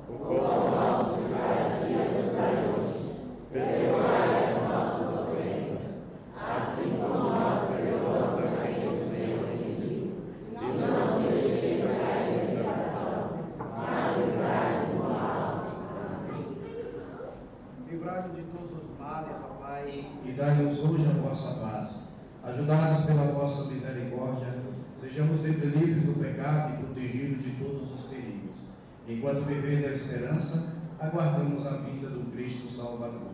Speaker 5: O pão nosso de cada dia nos dai hoje. Perdoai as nossas ofensas, assim como nós perdoamos a quem nos tem ofendido. E não nos deixeis cair em tentação, mas livrai-nos do mal. Amém.
Speaker 3: livrai-nos de todos os males, ó Pai, e dai-nos hoje a vossa paz. Ajudados pela vossa misericórdia, sejamos sempre livres do pecado e protegidos de todos os perigos. Enquanto vivendo a esperança, aguardamos a vinda do Cristo Salvador.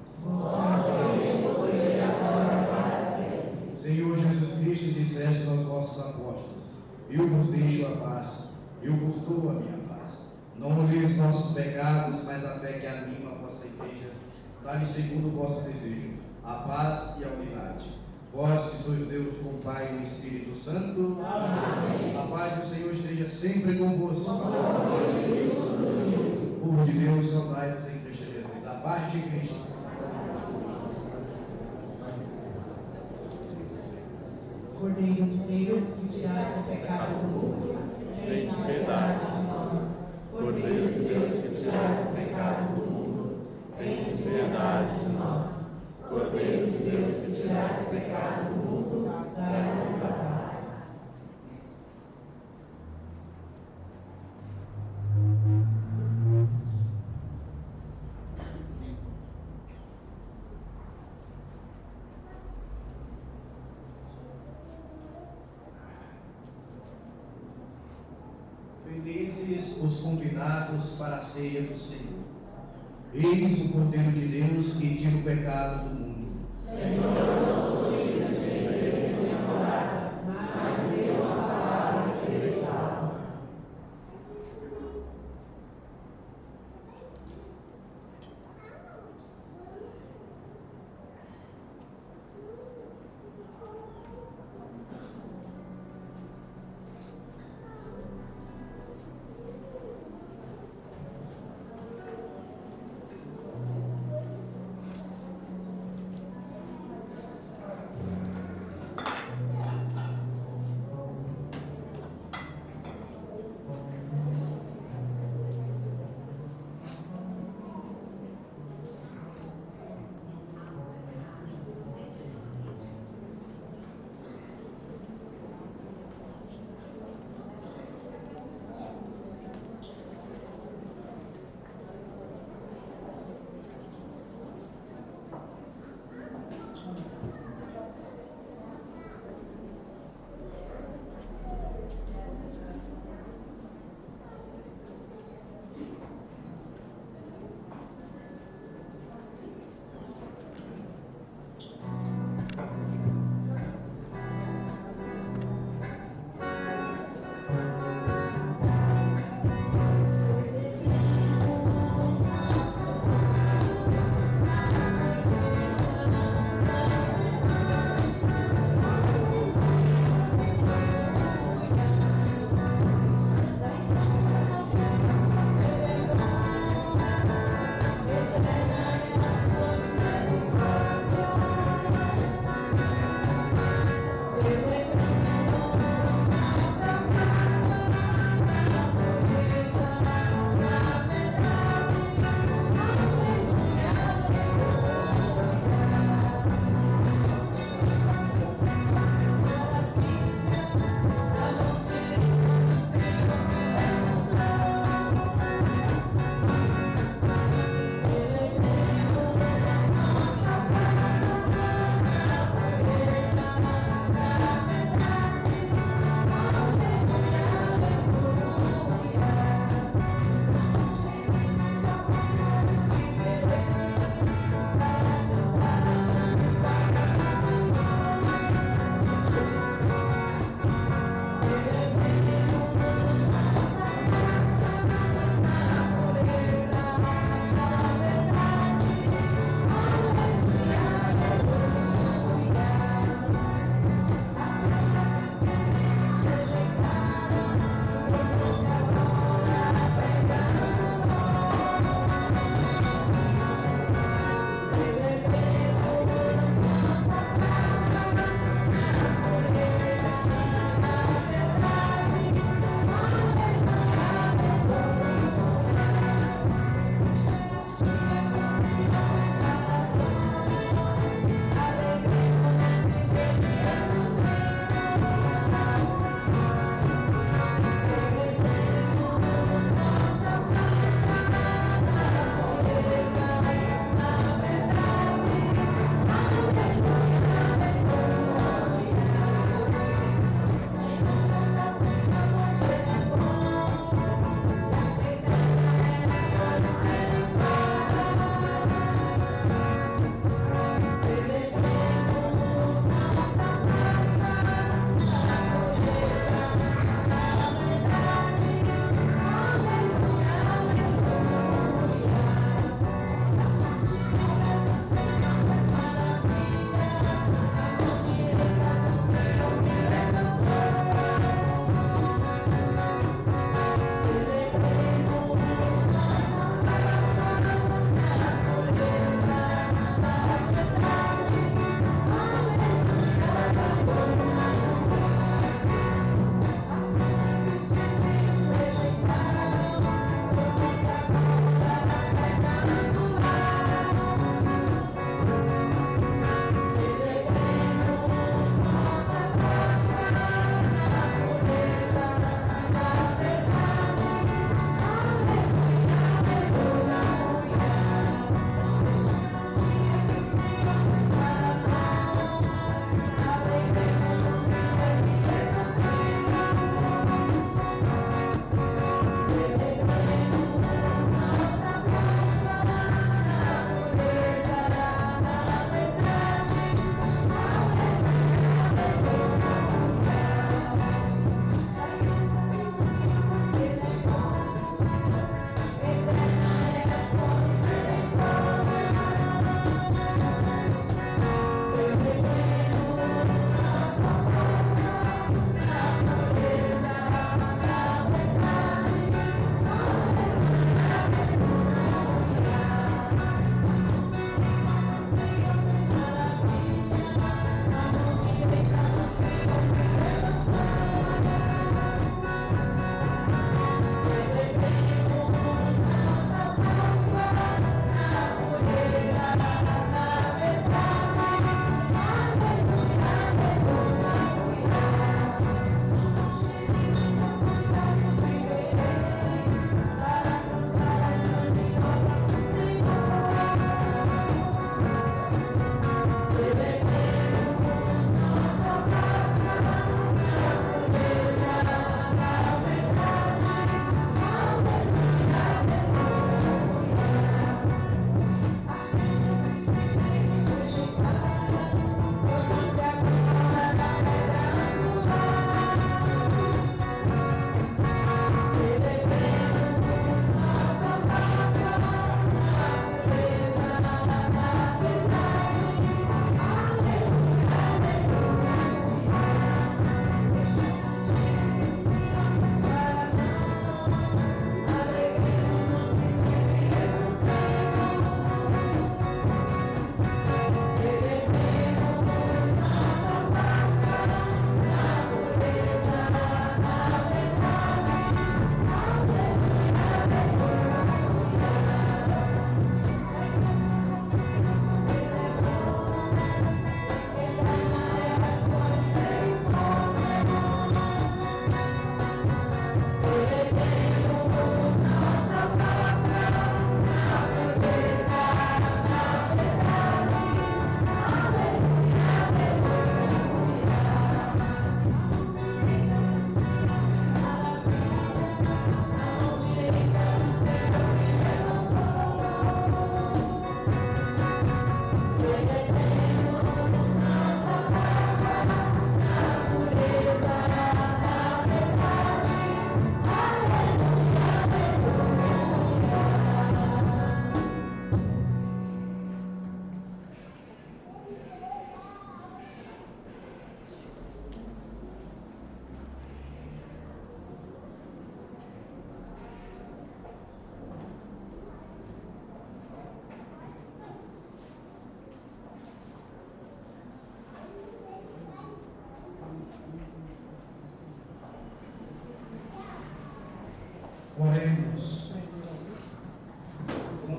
Speaker 3: Senhor Jesus Cristo, disseste aos vossos apóstolos: eu vos deixo a paz, Eu vos dou a minha paz. Não olhei os nossos pecados, mas a fé que anima a vossa igreja. Dá-lhe segundo o vosso desejo, a paz e a unidade. Vós que sois Deus com o Pai e o Espírito Santo. Amém. A paz do Senhor esteja sempre convosco. Povo de Deus, saudai-vos em Cristo Jesus. A paz de Cristo.
Speaker 7: Cordeiro de Deus, que tirais o pecado do mundo, tem piedade de nós. Cordeiro de Deus, que tirais o pecado do mundo, tem piedade de nós. Cordeiro de Deus, que tirais o pecado do mundo, dai-nos a paz.
Speaker 3: Felizes os convidados para a ceia do Senhor. Eis o Cordeiro de Deus que tira o pecado do mundo.
Speaker 7: Senhor, eu sou digno de entender minha morada, mas eu a palavra e serei salvo.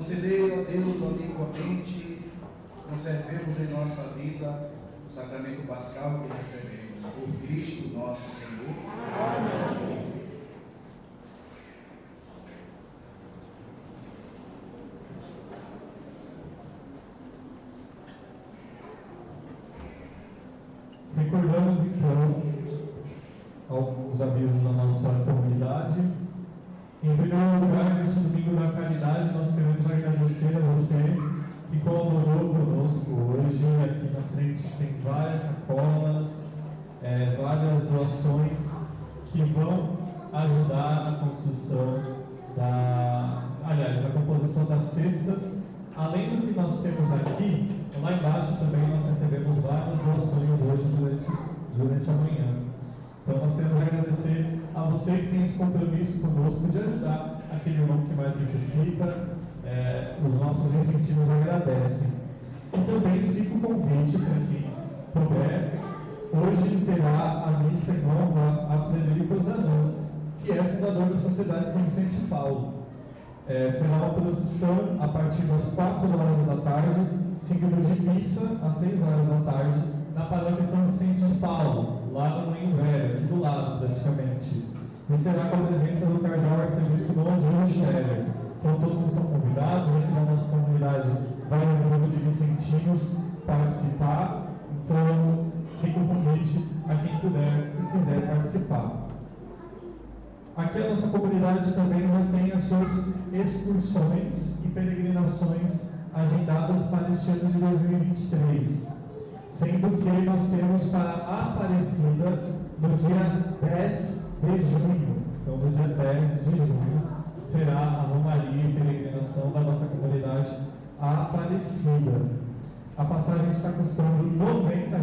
Speaker 3: Concedei, ó Deus onipotente, conservemos em nossa vida o sacramento pascal que recebemos por Cristo nosso Senhor. Amém.
Speaker 1: Recordamos então alguns avisos da nossa comunidade. Em primeiro lugar, neste domingo da caridade, nós queremos agradecer a você que colaborou conosco hoje. Aqui na frente tem várias sacolas, várias doações que vão ajudar na construção na composição das cestas. Além do que nós temos aqui, lá embaixo também nós recebemos várias doações hoje durante a manhã. Então nós queremos agradecer a você que tem esse compromisso conosco de ajudar aquele irmão que mais necessita. Os nossos incentivos agradecem. E também fica o convite para quem puder. Hoje terá a missa em honra a Frederico Zanon, que é fundador da Sociedade São Vicente de Paulo. Será uma procissão a partir das 4 horas da tarde, seguido de missa às 6 horas da tarde, na paróquia São Vicente de Paulo, lá no Moinho Velho, aqui do lado praticamente. E será com a presença do cardeal arcebispo Dom Antônio Scherer. Então todos estão convidados, aqui na nossa comunidade vai um grupo de vicentinos participar. Então fica o convite a quem puder e quiser participar. Aqui a nossa comunidade também já tem as suas excursões e peregrinações agendadas para este ano de 2023, sendo que nós temos para Aparecida no dia 10 de junho. Então, no dia 10 de junho será a romaria e peregrinação da nossa comunidade Aparecida. A passagem está custando R$ 90,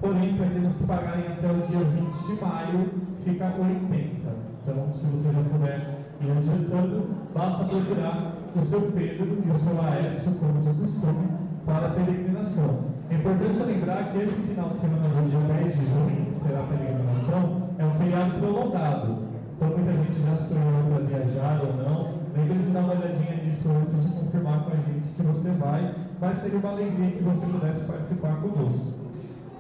Speaker 1: porém, para aqueles que pagarem até o dia 20 de maio, fica 80. Então, se você já puder ir adiantando, basta procurar o seu Pedro e o seu Aécio, como de costume, para a peregrinação. É importante lembrar que esse final de semana do dia 10 de junho, que será a peregrinação, é um feriado prolongado. Então, muita gente já se programou para viajar ou não. Lembre de dar uma olhadinha nisso antes de confirmar com a gente que você vai, mas seria uma alegria que você pudesse participar conosco.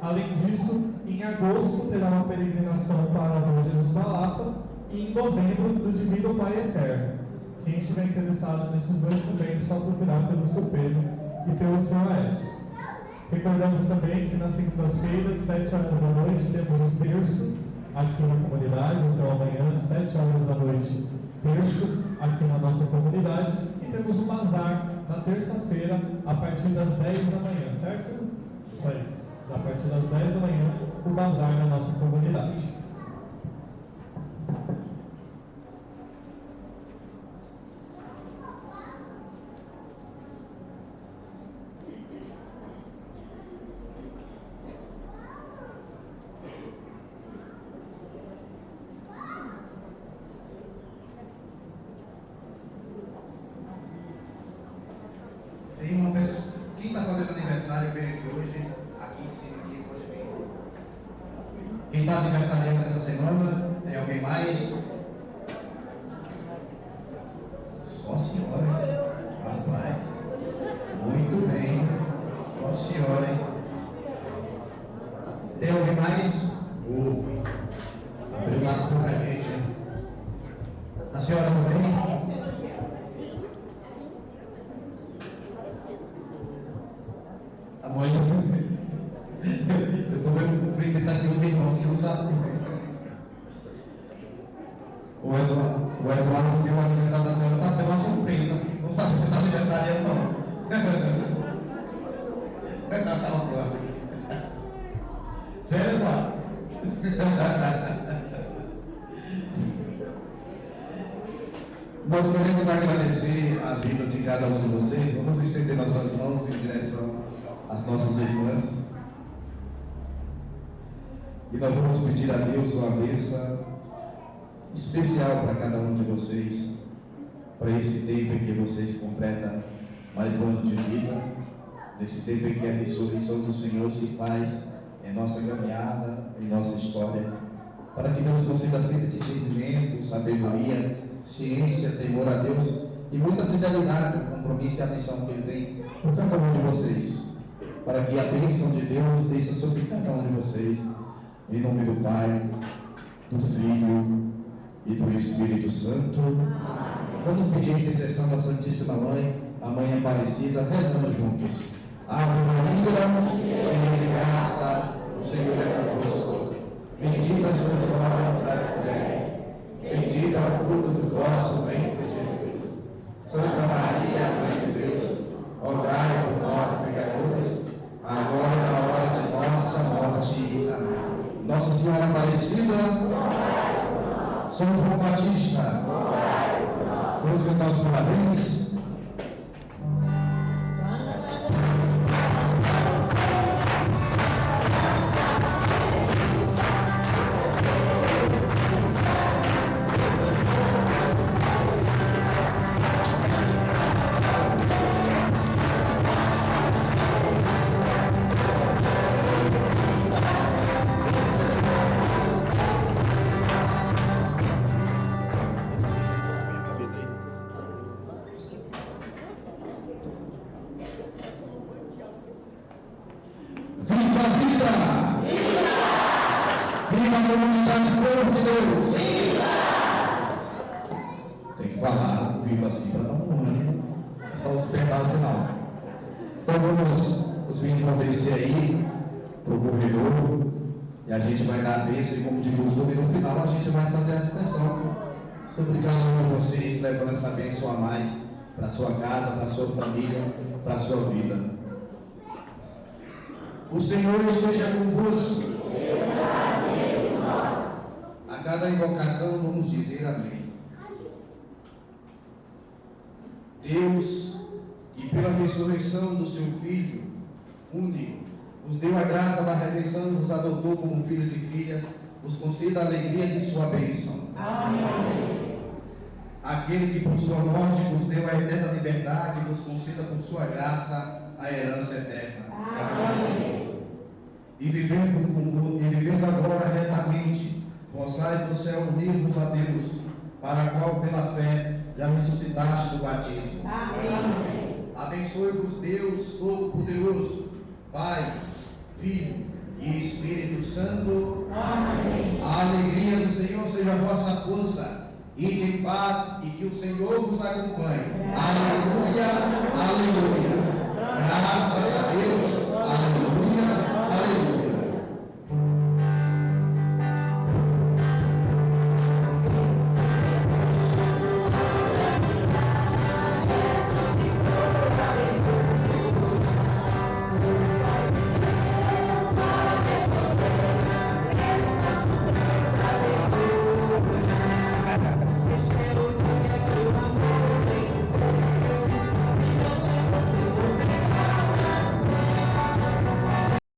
Speaker 1: Além disso, em agosto terá uma peregrinação para Bom Jesus da Lapa e em novembro do Divino Pai Eterno. Quem estiver interessado nesses dois também é só procurar pelo seu Pedro e pelo seu Aécio. Recordamos também que nas segundas-feiras, 7 horas da noite, temos um terço aqui na comunidade. Então amanhã, 7 horas da noite, terço aqui na nossa comunidade. E temos um bazar na terça-feira a partir das 10 da manhã, certo? Isso aí. A partir das 10 da manhã, o bazar na nossa comunidade.
Speaker 3: Tem uma pessoa, quem está fazendo aniversário veio aqui hoje, aqui em cima, aqui pode vir. Quem está aniversariando essa semana, tem alguém mais? Só a senhora, rapaz. Muito bem, só a senhora, hein? Tem alguém mais? Abriu mais pouca gente, hein? A senhora também? A mãe eu estou vendo cumprimentar aqui os irmãos que não sabem. O Eduardo viu o aniversário da senhora, está tendo uma surpresa. Não sabe que está aniversariando, não. Sério, Eduardo? Nós queremos agradecer a vida de cada um de vocês. Vamos estender nossas mãos em direção às nossas irmãs. E nós vamos pedir a Deus uma bênção especial para cada um de vocês, para esse tempo em que vocês completam mais um ano de vida, nesse tempo em que a ressurreição do Senhor se faz em nossa caminhada, em nossa história, para que Deus conceda sempre discernimento, sabedoria, ciência, temor a Deus e muita fidelidade fidelidade, o compromisso e a missão que Ele tem por cada um de vocês, para que a bênção de Deus desça sobre cada um de vocês, em nome do Pai, do Filho e do Espírito Santo. Vamos pedir a intercessão da Santíssima Mãe, a Mãe Aparecida, rezando juntos. Ave Maria, cheia de graça, o Senhor é convosco. Bendita sois vós entre as mulheres, bendito é o fruto do vosso ventre, Jesus. Santa Maria, Mãe de Deus, rogai por nós, pecadores, agora e na hora de nossa morte. Amém. Nossa Senhora Aparecida, São João Batista, vamos cantar os parabéns. Tem que falar vivo assim para dar um ânimo, só os pecados final. Então vamos, os meninos vão descer aí para o corredor e a gente vai dar a bênção e, como de costume, no final a gente vai fazer a expressão sobre cada um de vocês, levando essa bênção a mais para a sua casa, para a sua família, para a sua vida. O Senhor esteja convosco. A cada invocação vamos dizer amém. Deus, que pela ressurreição do seu Filho único, vos deu a graça da redenção, vos adotou como filhos e filhas, vos conceda a alegria de sua bênção. Amém. Aquele que por sua morte vos deu a eterna liberdade, vos conceda por sua graça a herança eterna. Amém. E vivendo agora retamente, possais do céu unir-vos a Deus, para a qual pela fé já ressuscitaste do batismo. Amém. Abençoe-vos Deus Todo-Poderoso, Pai, Filho e Espírito Santo. Amém. A alegria do Senhor seja a vossa força, e de paz, e que o Senhor vos acompanhe. Aleluia, aleluia.